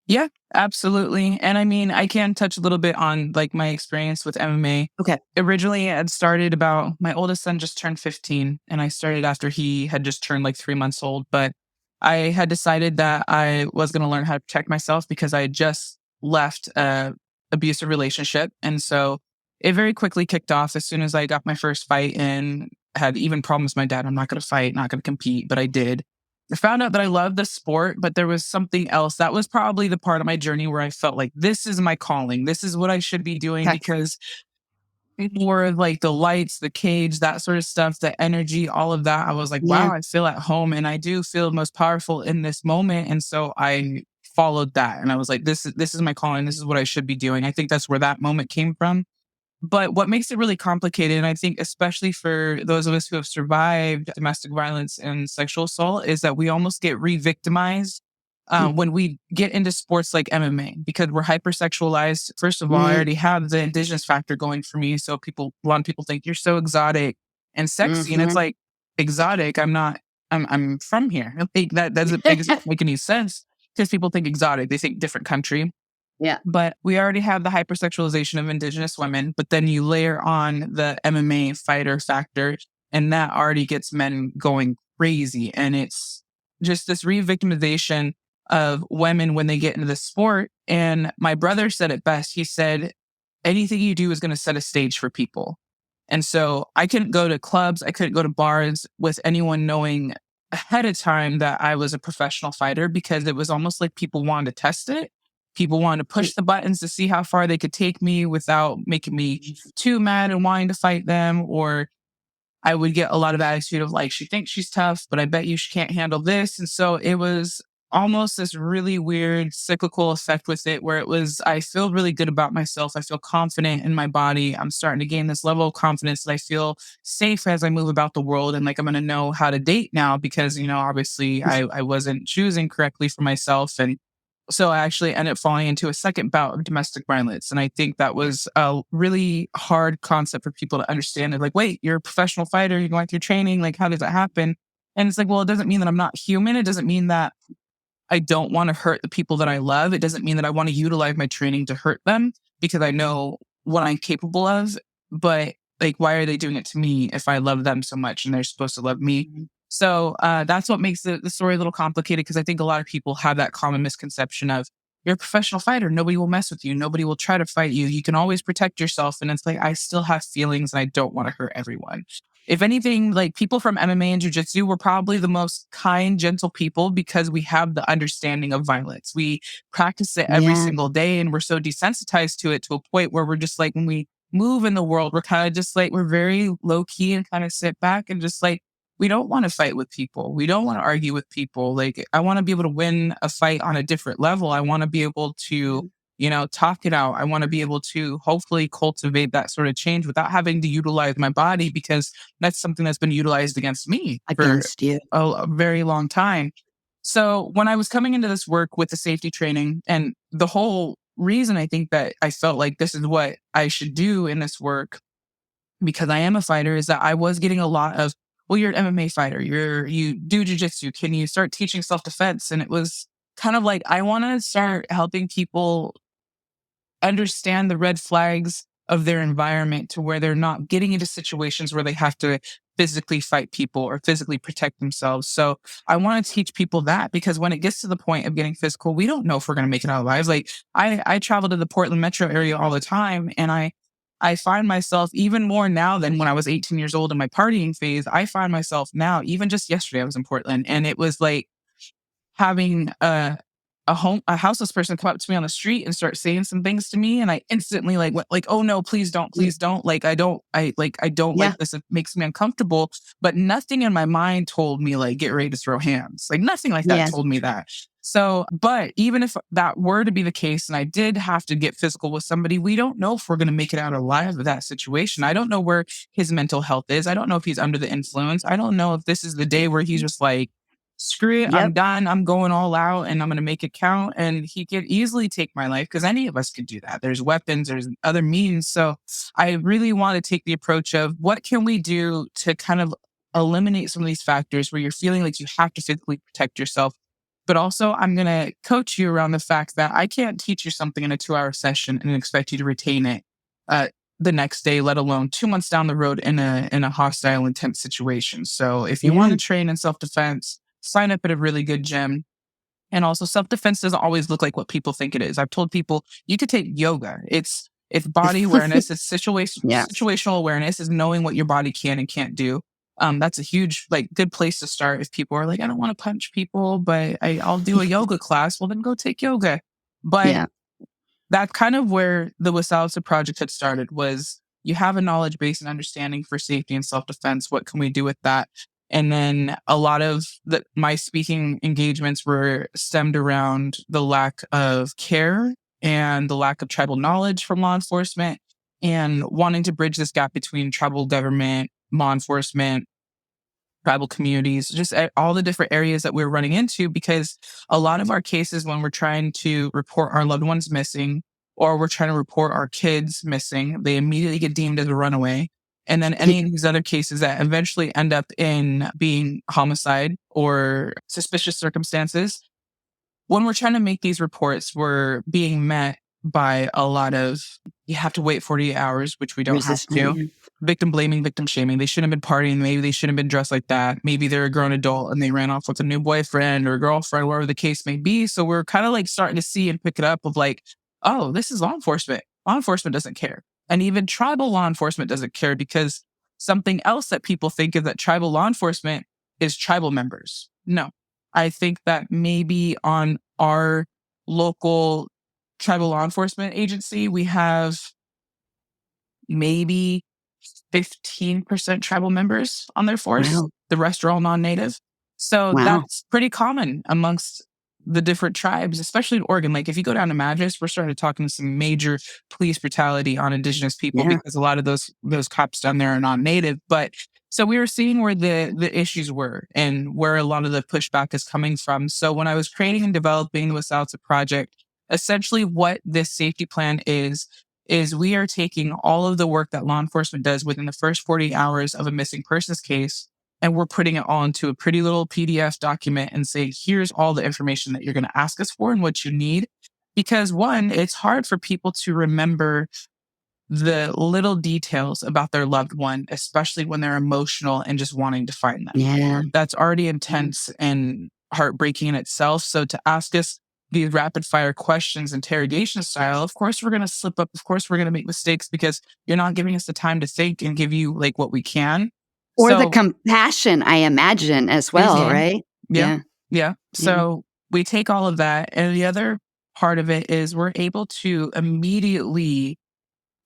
Yeah, absolutely. And I mean, I can touch a little bit on like my experience with MMA. Okay. Originally, I had started about my oldest son just turned 15, and I started after he had just turned like 3 months old. But I had decided that I was going to learn how to protect myself because I had just left a abusive relationship. And so it very quickly kicked off as soon as I got my first fight and had even promised my dad, I'm not going to fight, not going to compete, but I did. I found out that I loved the sport, but there was something else. That was probably the part of my journey where I felt like this is my calling. This is what I should be doing Okay. because more of like the lights, the cage, that sort of stuff, the energy, all of that. I was like, Yeah. wow, I feel at home and I do feel most powerful in this moment. And so I followed that and I was like, this is my calling. This is what I should be doing. I think that's where that moment came from. But what makes it really complicated, and I think especially for those of us who have survived domestic violence and sexual assault, is that we almost get re-victimized when we get into sports like MMA because we're hypersexualized. First of all, I Mm, already have the indigenous factor going for me, so a lot of people think you're so exotic and sexy, and it's mhm. like exotic. I'm not. I'm from here. Like, that doesn't make any sense because people think exotic. They think different country. Yeah. But we already have the hypersexualization of indigenous women, but then you layer on the MMA fighter factor, and that already gets men going crazy. And it's just this re-victimization of women when they get into the sport. And my brother said it best. He said, anything you do is going to set a stage for people. And so I couldn't go to clubs, I couldn't go to bars with anyone knowing ahead of time that I was a professional fighter because it was almost like people wanted to test it. People wanted to push the buttons to see how far they could take me without making me too mad and wanting to fight them. Or I would get a lot of attitude of like, she thinks she's tough, but I bet you she can't handle this. And so it was almost this really weird cyclical effect with it where it was, I feel really good about myself. I feel confident in my body. I'm starting to gain this level of confidence that I feel safe as I move about the world. And like, I'm going to know how to date now because, obviously I wasn't choosing correctly for myself. And so I actually ended up falling into a second bout of domestic violence. And I think that was a really hard concept for people to understand. They're like, wait, you're a professional fighter, you're going through training. Like, how does that happen? And it's like, well, it doesn't mean that I'm not human. It doesn't mean that I don't want to hurt the people that I love. It doesn't mean that I want to utilize my training to hurt them because I know what I'm capable of. But like, why are they doing it to me if I love them so much and they're supposed to love me? So that's what makes the story a little complicated because I think a lot of people have that common misconception of you're a professional fighter. Nobody will mess with you. Nobody will try to fight you. You can always protect yourself. And it's like, I still have feelings and I don't want to hurt everyone. If anything, like people from MMA and jujitsu were probably the most kind, gentle people because we have the understanding of violence. We practice it every Yeah. single day and we're so desensitized to it to a point where we're just like, when we move in the world, we're kind of just like, we're very low key and kind of sit back and just like, we don't want to fight with people. We don't want to argue with people. Like, I want to be able to win a fight on a different level. I want to be able to talk it out. I want to be able to hopefully cultivate that sort of change without having to utilize my body because that's something that's been utilized against me for Against you. a very long time. So when I was coming into this work with the safety training and the whole reason I think that I felt like this is what I should do in this work because I am a fighter is that I was getting a lot of, well, you're an MMA fighter, you do jujitsu. Can you start teaching self-defense? And it was kind of like, I want to start helping people understand the red flags of their environment to where they're not getting into situations where they have to physically fight people or physically protect themselves. So I want to teach people that, because when it gets to the point of getting physical, we don't know if we're going to make it out alive. Like I travel to the Portland metro area all the time, and I find myself even more now than when I was 18 years old in my partying phase. I find myself now, even just yesterday, I was in Portland, and it was like having a houseless person come up to me on the street and start saying some things to me, and I instantly like went like, oh no, Mm. please don't, like I don't Yeah. like this, it makes me uncomfortable. But nothing in my mind told me like get ready to throw hands, like nothing like that Yeah. told me that. So but even if that were to be the case and I did have to get physical with somebody, we don't know if we're going to make it out alive of that situation. I don't know where his mental health is. I don't know if he's under the influence. I don't know if this is the day where he's just like, screw it, I'm Yep. done. I'm going all out and I'm going to make it count. And he could easily take my life, because any of us could do that. There's weapons, there's other means. So I really want to take the approach of what can we do to kind of eliminate some of these factors where you're feeling like you have to physically protect yourself. But also, I'm going to coach you around the fact that I can't teach you something in a 2-hour session and expect you to retain it uh, the next day, let alone 2 months down the road in a hostile, intense situation. So if you want Yeah. to train in self defense, sign up at a really good gym. And also, self defense doesn't always look like what people think it is. I've told people you could take yoga. It's body awareness. It's Yes. situational awareness. Is knowing what your body can and can't do. That's a huge like good place to start. If people are like, I don't want to punch people, but I'll do a yoga class. Well, then go take yoga. But Yeah. that's kind of where the Wasalsa project had started. Was you have a knowledge base and understanding for safety and self-defense. What can we do with that? And then a lot of my speaking engagements were stemmed around the lack of care and the lack of tribal knowledge from law enforcement, and wanting to bridge this gap between tribal government, law enforcement, tribal communities, just all the different areas that we're running into. Because a lot of our cases, when we're trying to report our loved ones missing or we're trying to report our kids missing, they immediately get deemed as a runaway. And then any of these other cases that eventually end up in being homicide or suspicious circumstances, when we're trying to make these reports, we're being met by a lot of, you have to wait 48 hours, which we don't have Resistance. to. Yeah. Victim blaming, victim shaming. They shouldn't have been partying. Maybe they shouldn't have been dressed like that. Maybe they're a grown adult and they ran off with a new boyfriend or girlfriend, whatever the case may be. So we're kind of like starting to see and pick it up of like, oh, this is law enforcement. Law enforcement doesn't care. And even tribal law enforcement doesn't care, because something else that people think of that tribal law enforcement is tribal members. No, I think that maybe on our local tribal law enforcement agency, we have maybe 15% tribal members on their force. Wow. The rest are all non-native. So Wow. that's pretty common amongst the different tribes, especially in Oregon. Like if you go down to Madras, we're starting to talk to some major police brutality on Indigenous people, Yeah. because a lot of those cops down there are non-native. But so we were seeing where the issues were and where a lot of the pushback is coming from. So when I was creating and developing the Wasalsa project, essentially what this safety plan is we are taking all of the work that law enforcement does within the first 40 hours of a missing persons case, and we're putting it all into a pretty little PDF document and saying, here's all the information that you're going to ask us for and what you need. Because one, it's hard for people to remember the little details about their loved one, especially when they're emotional and just wanting to find them. Yeah. That's already Yeah. intense and heartbreaking in itself. So to ask us these rapid fire questions, interrogation style, of course we're going to slip up. Of course we're going to make mistakes, because you're not giving us the time to think and give you like what we can. Or the So, compassion, I imagine, as well, mhm, right? yeah, Yeah. yeah. Yeah. So we take all of that. And the other part of it is we're able to immediately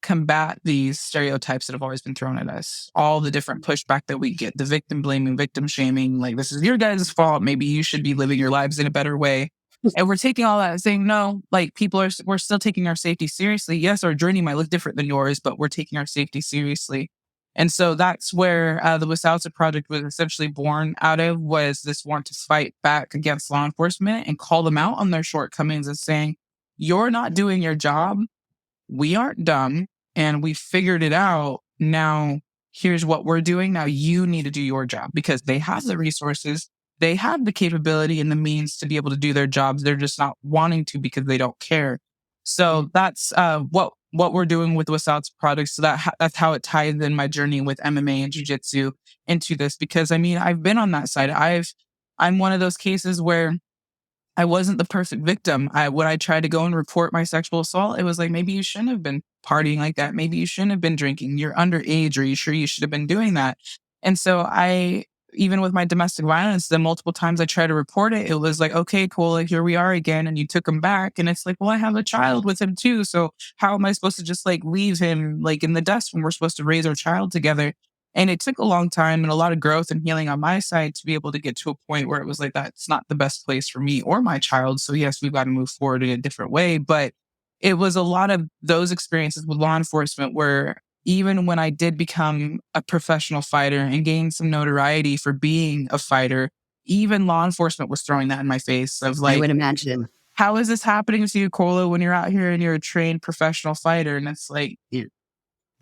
combat these stereotypes that have always been thrown at us. All the different pushback that we get, the victim blaming, victim shaming, like this is your guys' fault. Maybe you should be living your lives in a better way. And we're taking all that and saying, no, like we're still taking our safety seriously. Yes, our journey might look different than yours, but we're taking our safety seriously. And so that's where the Wasalsa project was essentially born out of, was this want to fight back against law enforcement and call them out on their shortcomings and saying, you're not doing your job, we aren't dumb, and we figured it out. Now, here's what we're doing. Now you need to do your job, because they have the resources, they have the capability and the means to be able to do their jobs. They're just not wanting to because they don't care. Yeah. So that's what what we're doing with Wasat's products. So that's how it ties in my journey with MMA and jiu-jitsu into this. Because I mean, I've been on that side. I'm one of those cases where I wasn't the perfect victim. When I tried to go and report my sexual assault, it was like, maybe you shouldn't have been partying like that. Maybe you shouldn't have been drinking. You're underage. Are you sure you should have been doing that? And so even with my domestic violence, the multiple times I tried to report it, it was like, okay, cool. Like, here we are again. And you took him back. And it's like, well, I have a child with him too. So how am I supposed to just like leave him like in the dust when we're supposed to raise our child together? And it took a long time and a lot of growth and healing on my side to be able to get to a point where it was like, that's not the best place for me or my child. So, yes, we've got to move forward in a different way. But it was a lot of those experiences with law enforcement where even when I did become a professional fighter and gain some notoriety for being a fighter, even law enforcement was throwing that in my face of I like, would imagine. how is this happening to you, Kola, when you're out here and you're a trained professional fighter? And it's like,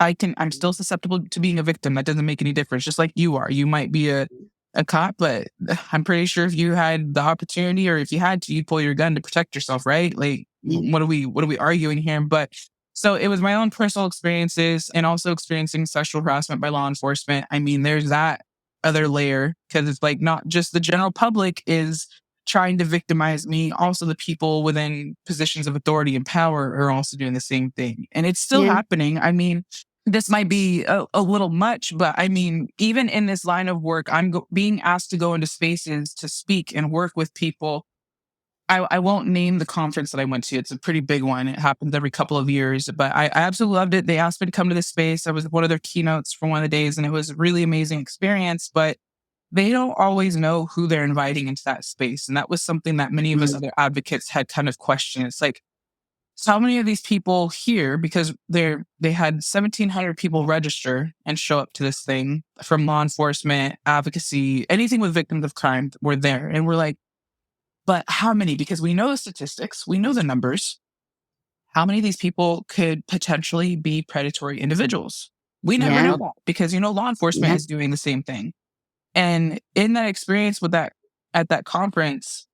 I'm still susceptible to being a victim. That doesn't make any difference. Just like you are. You might be a cop, but I'm pretty sure if you had the opportunity or if you had to, you'd pull your gun to protect yourself, right? Like, what are we arguing here? But so it was my own personal experiences and also experiencing sexual harassment by law enforcement. I mean, there's that other layer because it's like not just the general public is trying to victimize me. Also, the people within positions of authority and power are also doing the same thing. And it's still Yeah. happening. I mean, this might be a little much, but I mean, even in this line of work, being asked to go into spaces to speak and work with people. I won't name the conference that I went to. It's a pretty big one. It happens every couple of years, but I absolutely loved it. They asked me to come to this space. I was one of their keynotes for one of the days, and it was a really amazing experience. But they don't always know who they're inviting into that space. And that was something that many of us other advocates had kind of questioned. It's like, so how many of these people here, because they had 1,700 people register and show up to this thing from law enforcement, advocacy, anything with victims of crime were there. And we're like, but how many? Because we know the statistics, we know the numbers. How many of these people could potentially be predatory individuals? We never Yeah. know that because, law enforcement Yeah. is doing the same thing. And in that experience at that conference,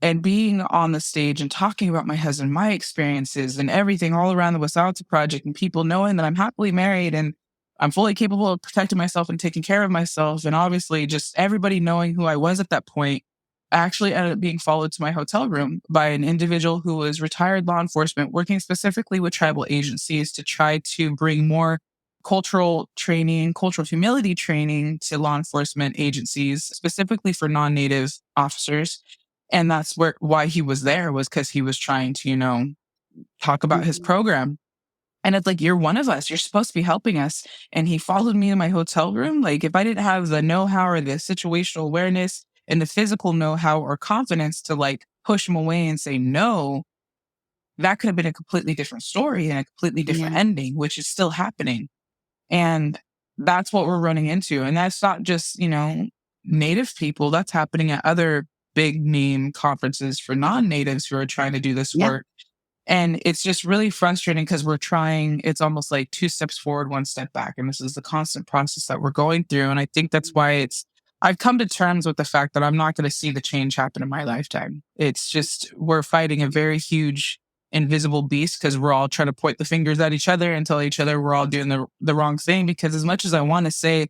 and being on the stage and talking about my husband, my experiences and everything all around the Wasalta Project and people knowing that I'm happily married and I'm fully capable of protecting myself and taking care of myself. And obviously just everybody knowing who I was at that point, I actually ended up being followed to my hotel room by an individual who was retired law enforcement working specifically with tribal agencies to try to bring more cultural training, cultural humility training to law enforcement agencies, specifically for non-native officers. And that's why he was there was because he was trying to, talk about his program. And it's like, you're one of us. You're supposed to be helping us. And he followed me in my hotel room. Like, if I didn't have the know-how or the situational awareness and the physical know-how or confidence to like push him away and say no, that could have been a completely different story and a completely different Yeah. ending, which is still happening. And that's what we're running into. And that's not just, native people. That's happening at other big name conferences for non-natives who are trying to do this Yeah. work. And it's just really frustrating because we're trying, it's almost like two steps forward, one step back. And this is the constant process that we're going through. And I think that's why I've come to terms with the fact that I'm not going to see the change happen in my lifetime. It's just, we're fighting a very huge invisible beast because we're all trying to point the fingers at each other and tell each other we're all doing the wrong thing. Because as much as I want to say,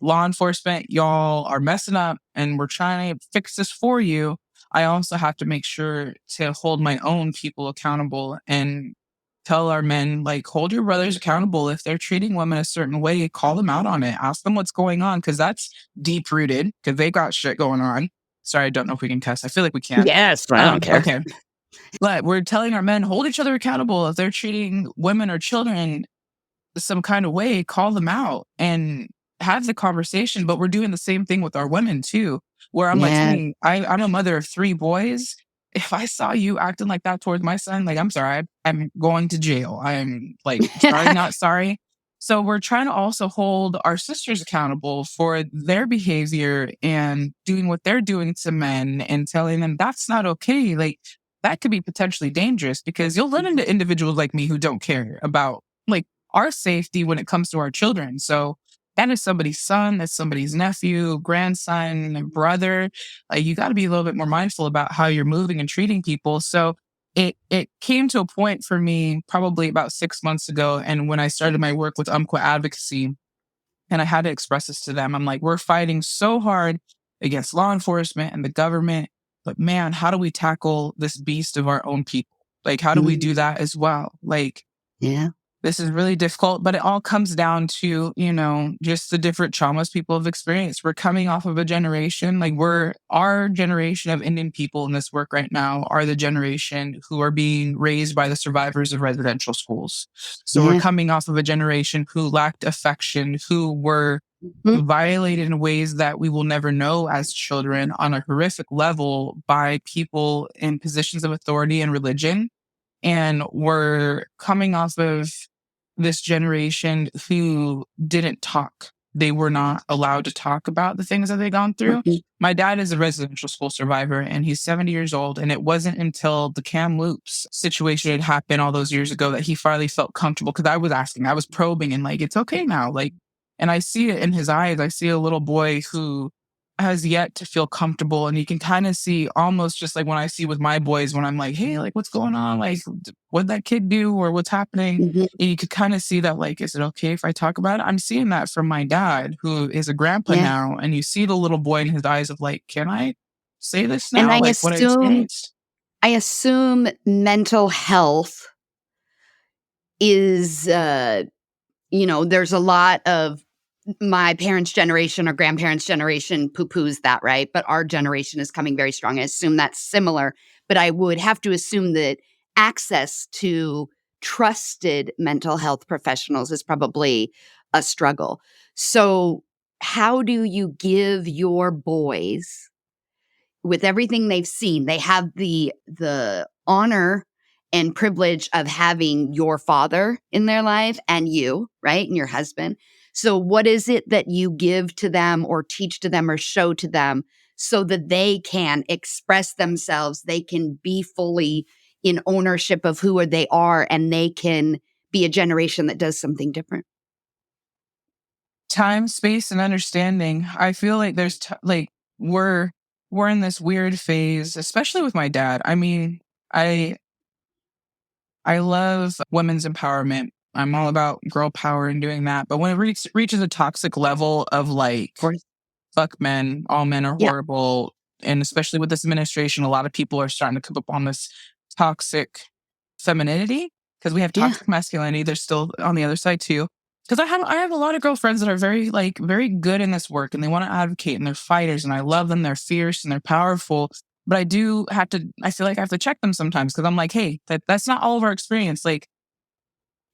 law enforcement, y'all are messing up and we're trying to fix this for you, I also have to make sure to hold my own people accountable and tell our men, like, hold your brothers accountable. If they're treating women a certain way, call them out on it. Ask them what's going on because that's deep rooted because they got shit going on. Sorry, I don't know if we can cuss. I feel like we can. Yes. I don't care. Okay. But we're telling our men, hold each other accountable. If they're treating women or children some kind of way, call them out and have the conversation. But we're doing the same thing with our women too, where I'm like, Yeah. hey, I'm a mother of 3 boys. If I saw you acting like that towards my son, like, I'm sorry, I'm going to jail. I'm like, sorry, not sorry. So we're trying to also hold our sisters accountable for their behavior and doing what they're doing to men and telling them that's not okay. Like, that could be potentially dangerous because you'll run into individuals like me who don't care about like our safety when it comes to our children. So that is somebody's son, that's somebody's nephew, grandson, brother. You got to be a little bit more mindful about how you're moving and treating people. So it came to a point for me probably about 6 months ago. And when I started my work with advocacy, and I had to express this to them, I'm like, we're fighting so hard against law enforcement and the government, but man, how do we tackle this beast of our own people? Like, how do we do Mm, that as well? Like, yeah. this is really difficult, but it all comes down to, just the different traumas people have experienced. We're coming off of a generation, like our generation of Indian people in this work right now are the generation who are being raised by the survivors of residential schools. So we're Yeah. coming off of a generation who lacked affection, who were Mhm. violated in ways that we will never know as children on a horrific level by people in positions of authority and religion. And we're coming off of this generation who didn't talk. They were not allowed to talk about the things that they'd gone through. Mhm. My dad is a residential school survivor and he's 70 years old. And it wasn't until the Kamloops situation had happened all those years ago that he finally felt comfortable. Cause I was asking, I was probing and like, it's okay now. Like, and I see it in his eyes. I see a little boy who has yet to feel comfortable. And you can kind of see almost just like when I see with my boys, when I'm like, hey, like what's going on? Like, what'd that kid do or what's happening? Mhm. And you could kind of see that, like, is it okay if I talk about it? I'm seeing that from my dad, who is a grandpa Yeah. now. And you see the little boy in his eyes of like, can I say this And now? Like what I experienced? I assume mental health is, there's a lot of my parents' generation or grandparents' generation poo-poos that, right? But our generation is coming very strong. I assume that's similar, but I would have to assume that access to trusted mental health professionals is probably a struggle. So, how do you give your boys, with everything they've seen, they have the honor and privilege of having your father in their life and you, right? And your husband. So what is it that you give to them or teach to them or show to them so that they can express themselves, they can be fully in ownership of who they are, and they can be a generation that does something different? Time, space, and understanding. I feel like like we're we're in this weird phase, especially with my dad. I mean, I I love women's empowerment. I'm all about girl power and doing that. But when it reaches a toxic level of Of like, course. fuck men, all men are Yeah. horrible. And especially with this administration, a lot of people are starting to come up on this toxic femininity because we have Yeah. toxic masculinity. There's still on the other side too. Because I have a lot of girlfriends that are very good in this work and they want to advocate and they're fighters and I love them. They're fierce and they're powerful. But I feel like I have to check them sometimes because I'm like, hey, that's not all of our experience. Like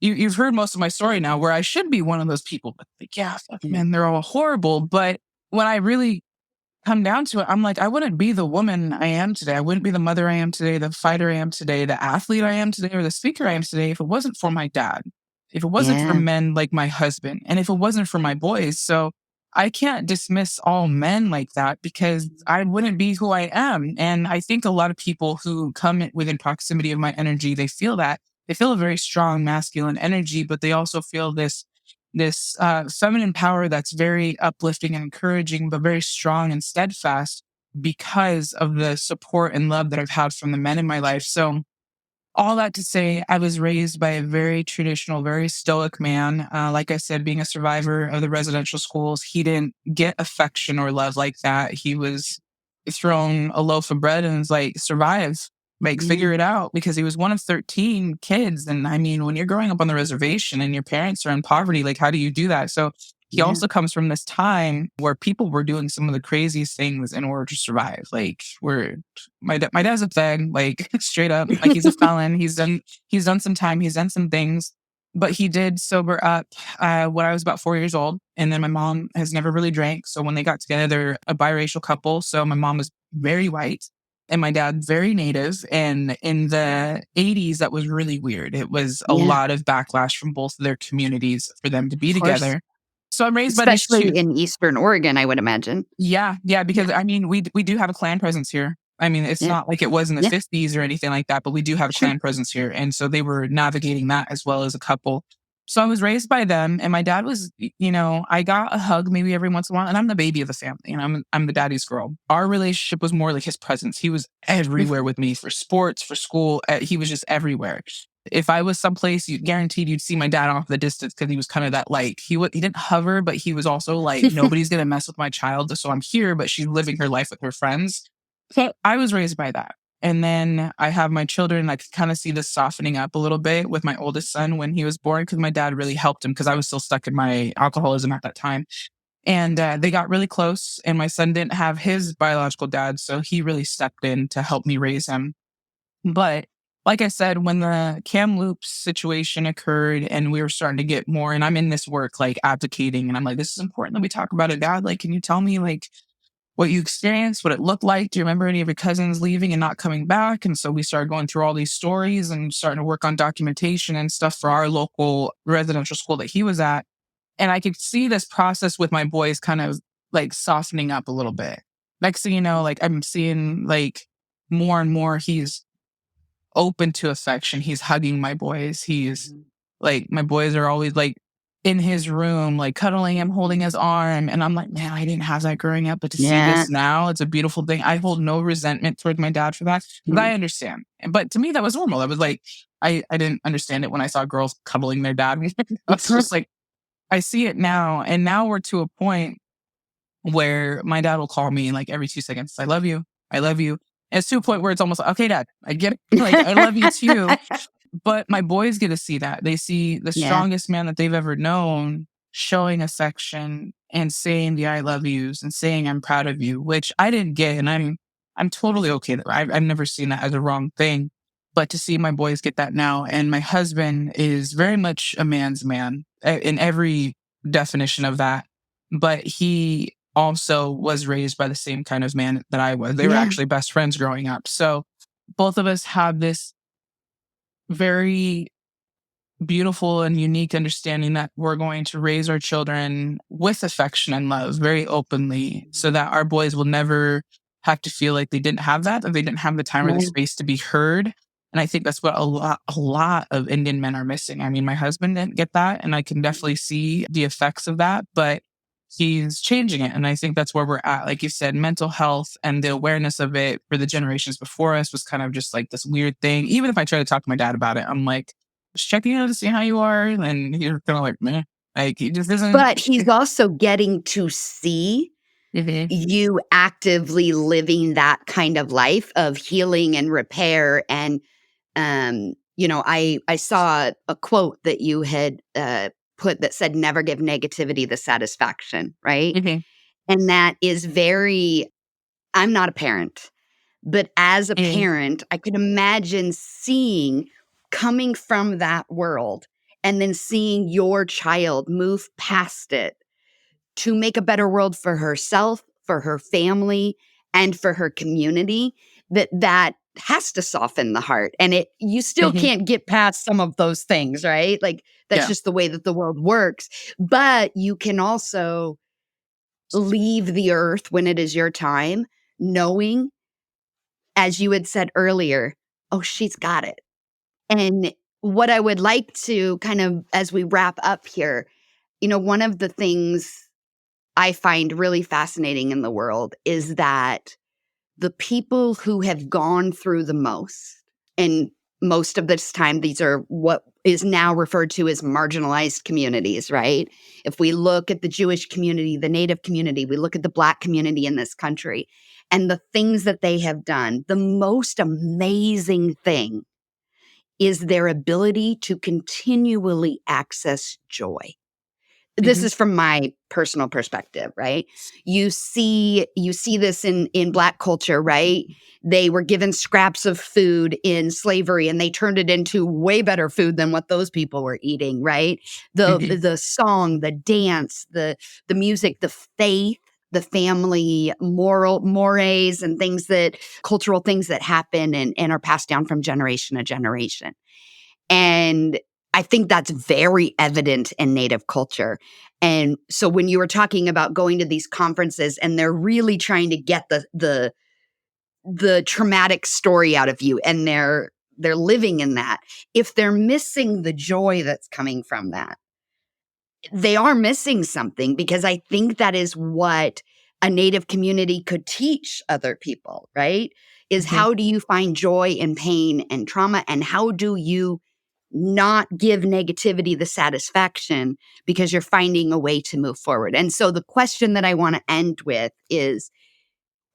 you've heard most of my story now where I should be one of those people, but like, yeah, fuck Yeah. men, they're all horrible. But when I really come down to it, I'm like, I wouldn't be the woman I am today. I wouldn't be the mother I am today, the fighter I am today, the athlete I am today, or the speaker I am today if it wasn't for my dad, if it wasn't for Yeah. men like my husband, and if it wasn't for my boys. So I can't dismiss all men like that because I wouldn't be who I am. And I think a lot of people who come within proximity of my energy, they feel that. They feel a very strong masculine energy, but they also feel this feminine power that's very uplifting and encouraging, but very strong and steadfast because of the support and love that I've had from the men in my life. So all that to say, I was raised by a very traditional, very stoic man. Like I said, being a survivor of the residential schools, he didn't get affection or love like that. He was thrown a loaf of bread and was like, survive, like Yeah. figure it out, because he was one of 13 kids. And I mean, when you're growing up on the reservation and your parents are in poverty, like how do you do that? So he Yeah. also comes from this time where people were doing some of the craziest things in order to survive. Like my dad's a thug, like straight up, like he's a felon. He's done some time. He's done some things, but he did sober up when I was about 4 years old. And then my mom has never really drank. So when they got together, they're a biracial couple. So my mom was very white and my dad very native. And in the 80s, that was really weird. It was a Yeah. lot of backlash from both of their communities for them to be Of course. together. So I'm raised by these Especially two. in Eastern Oregon, I would imagine. Yeah, yeah, Yeah. because I mean, we do have a clan presence here. I mean, it's Yeah. not like it was in the Yeah. 50s or anything like that, but we do have a Sure. clan presence here. And so they were navigating that as well as a couple. So I was raised by them, and my dad was, I got a hug maybe every once in a while, and I'm the baby of the family, and I'm the daddy's girl. Our relationship was more like his presence. He was everywhere with me for sports, for school. He was just everywhere. If I was someplace, you guaranteed you'd see my dad off the distance because he was kind of that light. He didn't hover, but he was also like, nobody's gonna mess with my child, so I'm here, but she's living her life with her friends. So I was raised by that. And then I have my children. I could kind of see this softening up a little bit with my oldest son when he was born because my dad really helped him because I was still stuck in my alcoholism at that time. And they got really close. And my son didn't have his biological dad. So he really stepped in to help me raise him. But like I said, when the Kamloops situation occurred and we were starting to get more, and I'm in this work like advocating, and I'm like, this is important that we talk about it, Dad. Like, can you tell me like what you experienced, what it looked like? Do you remember any of your cousins leaving and not coming back? And so we started going through all these stories and starting to work on documentation and stuff for our local residential school that he was at. And I could see this process with my boys kind of like softening up a little bit. Next thing you know, like I'm seeing like more and more he's open to affection. He's hugging my boys. He's like, my boys are always like in his room, like cuddling him, holding his arm. And I'm like, man, I didn't have that growing up, but to see Yeah. this now, it's a beautiful thing. I hold no resentment towards my dad for that because I understand. But to me, that was normal. I was like, I didn't understand it when I saw girls cuddling their dad. It's just like, I see it now. And now we're to a point where my dad will call me like every 2 seconds. I love you. I love you. And it's to a point where it's almost like, okay, Dad, I get it. Like, I love you too. But my boys get to see that. They see the Yeah. strongest man that they've ever known showing affection and saying the I love yous and saying I'm proud of you, which I didn't get. And I'm totally okay. I've never seen that as a wrong thing. But to see my boys get that now, and my husband is very much a man's man in every definition of that. But he also was raised by the same kind of man that I was. They were Yeah. actually best friends growing up. So both of us have this very beautiful and unique understanding that we're going to raise our children with affection and love very openly so that our boys will never have to feel like they didn't have that they didn't have the time or the Yeah. space to be heard. And I think that's what a lot of Indian men are missing. I mean, my husband didn't get that, and I can definitely see the effects of that, but he's changing it. And I think that's where we're at. Like you said, mental health and the awareness of it for the generations before us was kind of just like this weird thing. Even if I try to talk to my dad about it, I'm like, just checking in to see how you are. And he's kind of like, meh. Like, he just isn't. But he's also getting to see Mhm, you actively living that kind of life of healing and repair. And, I saw a quote that you had put that said, never give negativity the satisfaction, right? mhm, And that is very, I'm not a parent, but as a mhm, parent, I could imagine coming from that world and then seeing your child move past it to make a better world for herself, for her family, and for her community, that has to soften the heart. And you still mhm. can't get past some of those things, right? Like that's Yeah. just the way that the world works. But you can also leave the earth when it is your time, knowing, as you had said earlier, oh, she's got it. And what I would like to kind of, as we wrap up here, one of the things I find really fascinating in the world is that the people who have gone through the most, and most of this time, these are what is now referred to as marginalized communities, right? If we look at the Jewish community, the Native community, we look at the Black community in this country, and the things that they have done, the most amazing thing is their ability to continually access joy. This Mhm, is from my personal perspective, right? You see this in Black culture, right? They were given scraps of food in slavery and they turned it into way better food than what those people were eating, right? The mhm, the song, the dance, the music, the faith, the family moral mores and things that cultural things that happen and are passed down from generation to generation. And I think that's very evident in Native culture. And so when you were talking about going to these conferences and they're really trying to get the traumatic story out of you, and they're they're living in that, if they're missing the joy that's coming from that, they are missing something, because I think that is what a Native community could teach other people, right? Is Mhm. how do you find joy in pain and trauma? And how do you not give negativity the satisfaction, because you're finding a way to move forward? And so the question that I want to end with is,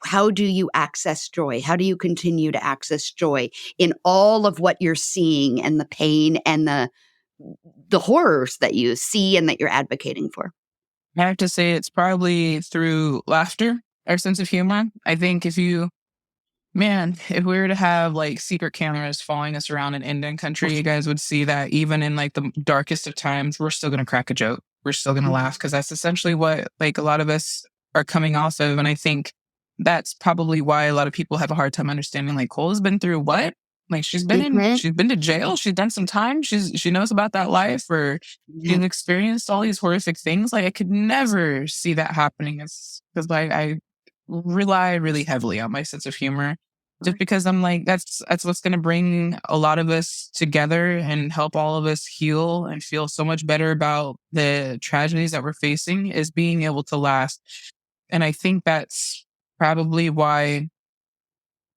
how do you access joy? How do you continue to access joy in all of what you're seeing, and the pain and the horrors that you see and that you're advocating for? I have to say it's probably through laughter, our sense of humor. I think man, if we were to have like secret cameras following us around in Indian country, you guys would see that even in like the darkest of times, we're still going to crack a joke. We're still going to laugh, because that's essentially what like a lot of us are coming off of. And I think that's probably why a lot of people have a hard time understanding like Cola's been through what? Like Mhm. she's been to jail, she's done some time, she knows about that life, or Yeah. she's experienced all these horrific things. Like I could never see that happening, because I rely really heavily on my sense of humor, just because I'm like, that's what's going to bring a lot of us together and help all of us heal and feel so much better about the tragedies that we're facing, is being able to last. And I think that's probably why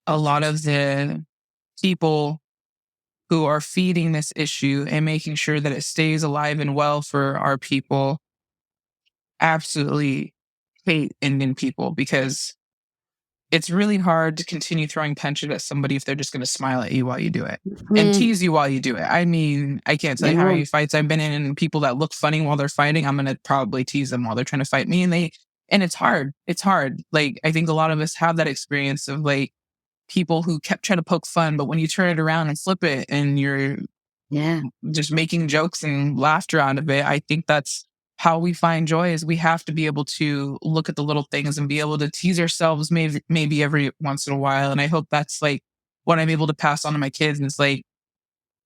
a lot of the people who are feeding this issue and making sure that it stays alive and well for our people absolutely hate Indian people, because it's really hard to continue throwing punches at somebody if they're just going to smile at you while you do it and Mhm. tease you while you do it. I mean, I can't tell you how Yeah. many fights I've been in, and people that look funny while they're fighting, I'm going to probably tease them while they're trying to fight me. And it's hard. It's hard. Like, I think a lot of us have that experience of like people who kept trying to poke fun, but when you turn it around and flip it and you're Yeah. just making jokes and laughter out of it, I think that's how we find joy. Is we have to be able to look at the little things and be able to tease ourselves maybe every once in a while. And I hope that's like what I'm able to pass on to my kids. And it's like,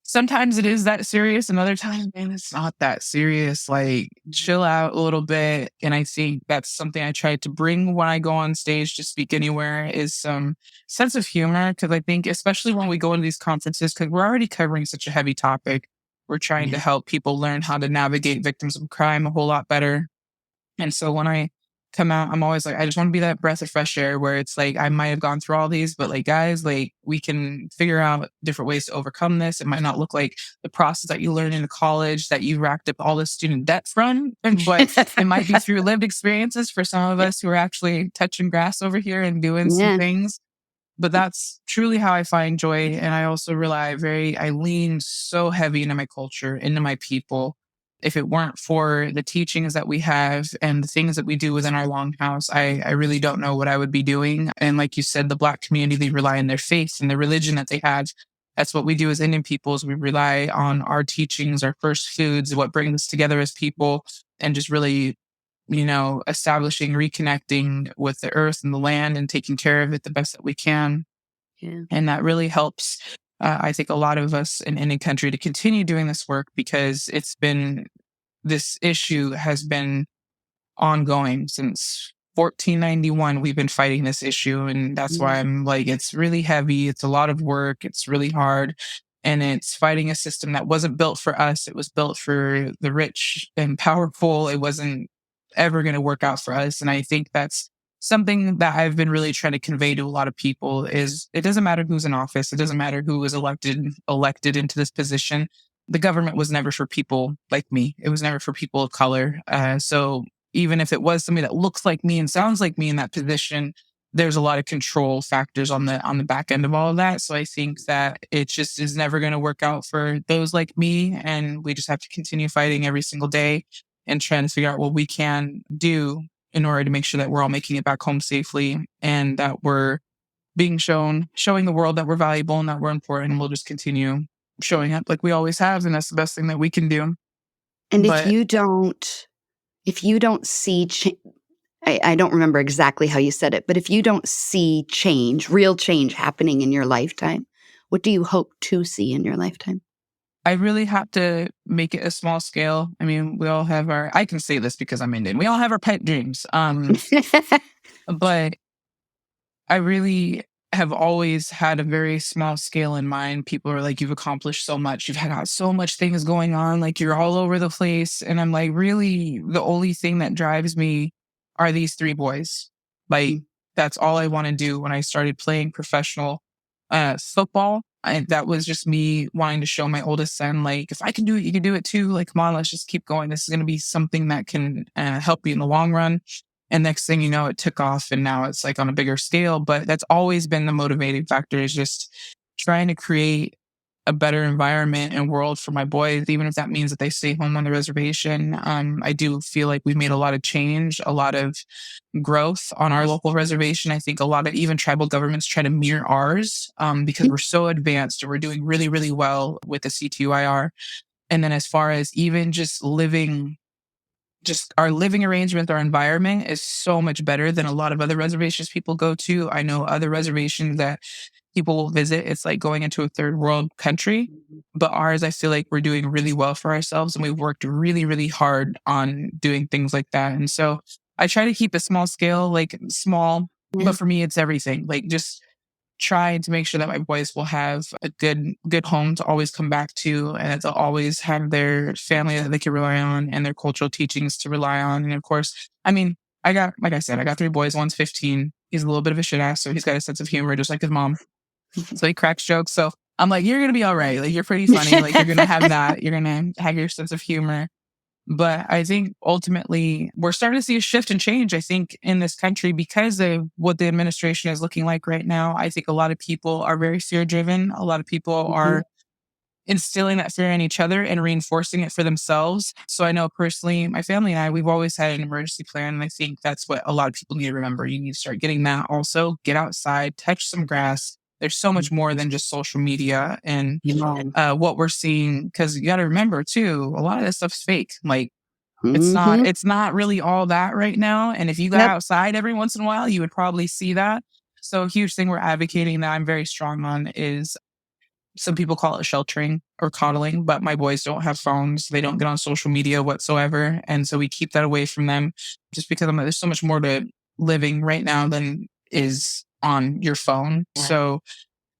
sometimes it is that serious, and other times, man, it's not that serious. Like, chill out a little bit. And I think that's something I try to bring when I go on stage to speak anywhere, is some sense of humor. Cause I think, especially when we go into these conferences, because we're already covering such a heavy topic, we're trying to Yeah. help people learn how to navigate victims of crime a whole lot better. And so when I come out, I'm always like, I just want to be that breath of fresh air, where it's like, I might have gone through all these, but like, guys, like, we can figure out different ways to overcome this. It might not look like the process that you learned in college that you racked up all this student debt from, but it might be through lived experiences for some of us who are actually touching grass over here and doing some Yeah. things. But that's truly how I find joy. And I also I lean so heavy into my culture, into my people. If it weren't for the teachings that we have and the things that we do within our longhouse, I really don't know what I would be doing. And like you said, the Black community, they rely on their faith and the religion that they have. That's what we do as Indian peoples. We rely on our teachings, our first foods, what brings us together as people, and just really, establishing, reconnecting with the earth and the land and taking care of it the best that we can. Yeah. And that really helps, I think, a lot of us in any country to continue doing this work, because this issue has been ongoing since 1491. We've been fighting this issue. And that's why Yeah. I'm like, it's really heavy. It's a lot of work. It's really hard. And it's fighting a system that wasn't built for us. It was built for the rich and powerful. It wasn't ever going to work out for us. And I think that's something that I've been really trying to convey to a lot of people, is it doesn't matter who's in office. It doesn't matter who was elected into this position. The government was never for people like me. It was never for people of color. So even if it was somebody that looks like me and sounds like me in that position, there's a lot of control factors on the back end of all of that. So I think that it just is never going to work out for those like me, and we just have to continue fighting every single day and trying to figure out what we can do in order to make sure that we're all making it back home safely, and that we're showing the world that we're valuable and that we're important. And we'll just continue showing up like we always have, and that's the best thing that we can do. And But if you don't see, I don't remember exactly how you said it, but if you don't see change, real change happening in your lifetime, what do you hope to see in your lifetime? I really have to make it a small scale. I mean, we all have I can say this because I'm Indian. We all have our pet dreams. But I really have always had a very small scale in mind. People are like, you've accomplished so much. You've had so much things going on. Like you're all over the place. And I'm like, really, the only thing that drives me are these three boys. Like that's all I want to do. When I started playing professional football, that was just me wanting to show my oldest son, like, if I can do it, you can do it too. Like, come on, let's just keep going. This is going to be something that can help you in the long run. And next thing you know, it took off and now it's like on a bigger scale. But that's always been the motivating factor, is just trying to create a better environment and world for my boys, even if that means that they stay home on the reservation. I do feel like we've made a lot of change, a lot of growth on our local reservation. I think a lot of even tribal governments try to mirror ours because we're so advanced and we're doing really, really well with the CTUIR. And then as far as even just living, just our living arrangement, our environment is so much better than a lot of other reservations people go to. I know other reservations that people will visit. It's like going into a third world country. But ours, I feel like we're doing really well for ourselves and we've worked really, really hard on doing things like that. And so I try to keep a small scale, like small, Yeah. but for me, it's everything. Like just trying to make sure that my boys will have a good home to always come back to, and that they'll always have their family that they can rely on and their cultural teachings to rely on. And of course, I mean, I got, like I said, I got three boys. One's 15. He's a little bit of a shit ass, so he's got a sense of humor just like his mom. So he cracks jokes. So I'm like, you're gonna be all right. Like you're pretty funny. Like you're gonna have that. You're gonna have your sense of humor. But I think ultimately we're starting to see a shift and change, I think, in this country because of what the administration is looking like right now. I think a lot of people are very fear driven. A lot of people are instilling that fear in each other and reinforcing it for themselves. So I know personally, my family and I, we've always had an emergency plan. And I think that's what a lot of people need to remember. You need to start getting that also. Get outside, touch some grass. There's so much more than just social media and what we're seeing. Cause you got to remember too, a lot of this stuff's fake. Like it's not really all that right now. And if you got Yep. outside every once in a while, you would probably see that. So a huge thing we're advocating that I'm very strong on is, some people call it sheltering or coddling, but my boys don't have phones. They don't get on social media whatsoever. And so we keep that away from them just because I'm like, there's so much more to living right now than is on your phone. So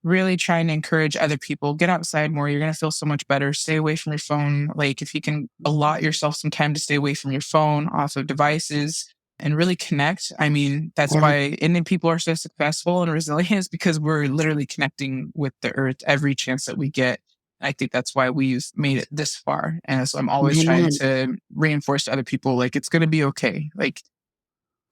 really trying to encourage other people, get outside more. You're going to feel so much better. Stay away from your phone. Like if you can allot yourself some time to stay away from your phone, off of devices, and really connect. I mean, that's why Indian people are so successful and resilient, is because we're literally connecting with the earth every chance that we get. I think that's why we've made it this far. And so I'm always trying to reinforce to other people, like, it's going to be okay. Like,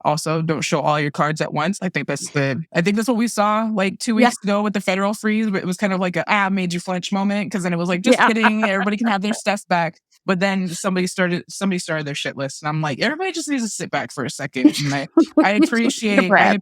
also, don't show all your cards at once. I think that's what we saw like 2 weeks ago with the federal freeze. It was kind of like made you flinch moment. Because then it was like, just kidding. Everybody can have their stuff back. But then somebody started their shit list. And I'm like, everybody just needs to sit back for a second. And I Take a appreciate, breath.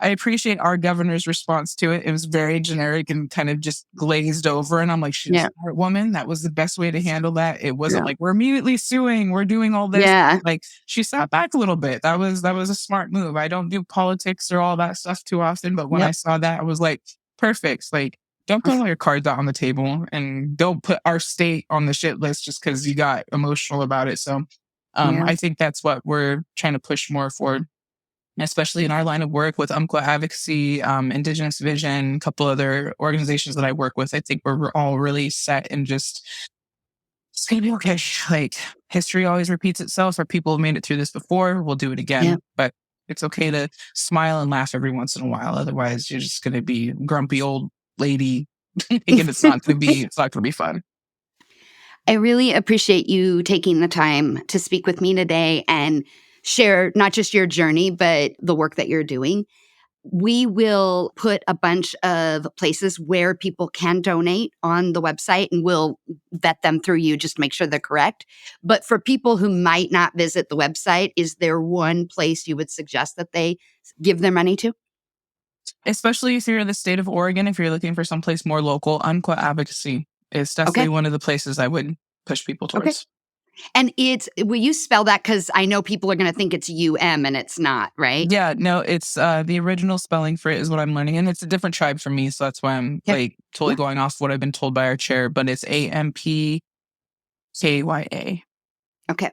I appreciate our governor's response to it. It was very generic and kind of just glazed over. And I'm like, she's a smart woman. That was the best way to handle that. It wasn't like, we're immediately suing, we're doing all this. Yeah. Like she sat back a little bit. That was a smart move. I don't do politics or all that stuff too often, but when I saw that, I was like, perfect. Like, don't put all your cards out on the table and don't put our state on the shit list just because you got emotional about it. So I think that's what we're trying to push more for, especially in our line of work with advocacy, Indigenous Vision, a couple other organizations that I work with. I think we're all really set and just, it's going to be okay. Like history always repeats itself. Our people have made it through this before. We'll do it again. But it's okay to smile and laugh every once in a while. Otherwise, you're just going to be grumpy old lady. Thinking it's not going to be fun. I really appreciate you taking the time to speak with me today and share not just your journey, but the work that you're doing. We will put a bunch of places where people can donate on the website, and we'll vet them through you just to make sure they're correct. But for people who might not visit the website, is there one place you would suggest that they give their money to? Especially if you're in the state of Oregon, if you're looking for someplace more local, advocacy is definitely one of the places I would push people towards. And will you spell that? Because I know people are going to think it's UM and it's not, right? Yeah, no, it's the original spelling for it is what I'm learning. And it's a different tribe from me. So that's why I'm like totally going off what I've been told by our chair, but it's AMPKYA. Okay.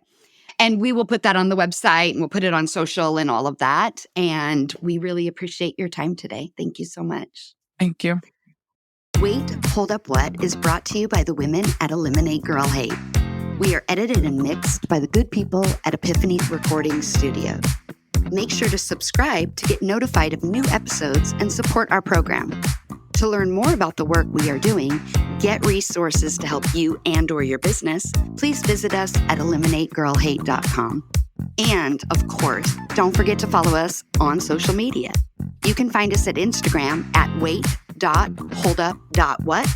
And we will put that on the website and we'll put it on social and all of that. And we really appreciate your time today. Thank you so much. Thank you. Wait, Hold Up What is brought to you by the women at Eliminate Girl Hate. We are edited and mixed by the good people at Epiphany Recording Studio. Make sure to subscribe to get notified of new episodes and support our program. To learn more about the work we are doing, get resources to help you and/or your business, please visit us at eliminategirlhate.com. And, of course, don't forget to follow us on social media. You can find us at Instagram at wait.holdup.what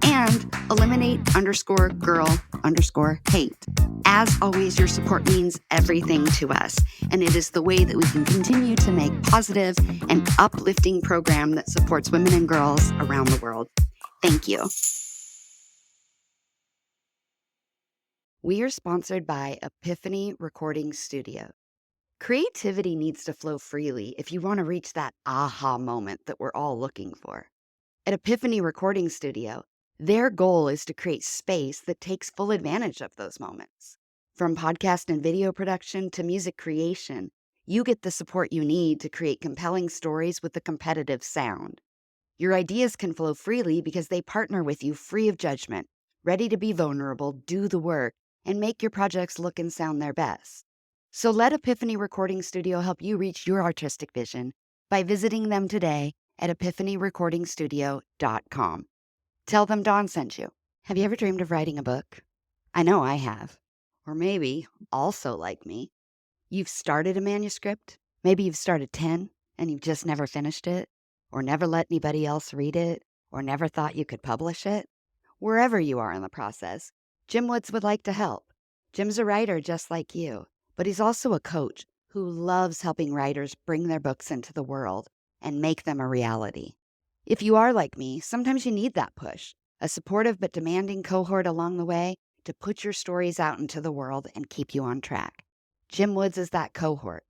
and eliminate_girl_hate. As always, your support means everything to us, and it is the way that we can continue to make positive and uplifting program that supports women and girls around the world. Thank you. We are sponsored by Epiphany Recording Studio. Creativity needs to flow freely if you want to reach that aha moment that we're all looking for. At Epiphany Recording Studio, their goal is to create space that takes full advantage of those moments. From podcast and video production to music creation, you get the support you need to create compelling stories with a competitive sound. Your ideas can flow freely because they partner with you free of judgment, ready to be vulnerable, do the work, and make your projects look and sound their best. So let Epiphany Recording Studio help you reach your artistic vision by visiting them today at epiphanyrecordingstudio.com. Tell them Dawn sent you. Have you ever dreamed of writing a book? I know I have. Or maybe, also like me, you've started a manuscript. Maybe you've started 10 and you've just never finished it, or never let anybody else read it, or never thought you could publish it. Wherever you are in the process, Jim Woods would like to help. Jim's a writer just like you, but he's also a coach who loves helping writers bring their books into the world and make them a reality. If you are like me, sometimes you need that push, a supportive but demanding cohort along the way to put your stories out into the world and keep you on track. Jim Woods is that cohort.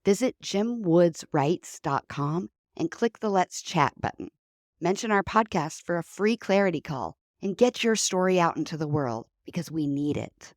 Visit jimwoodswrites.com and click the Let's Chat button. Mention our podcast for a free clarity call and get your story out into the world because we need it.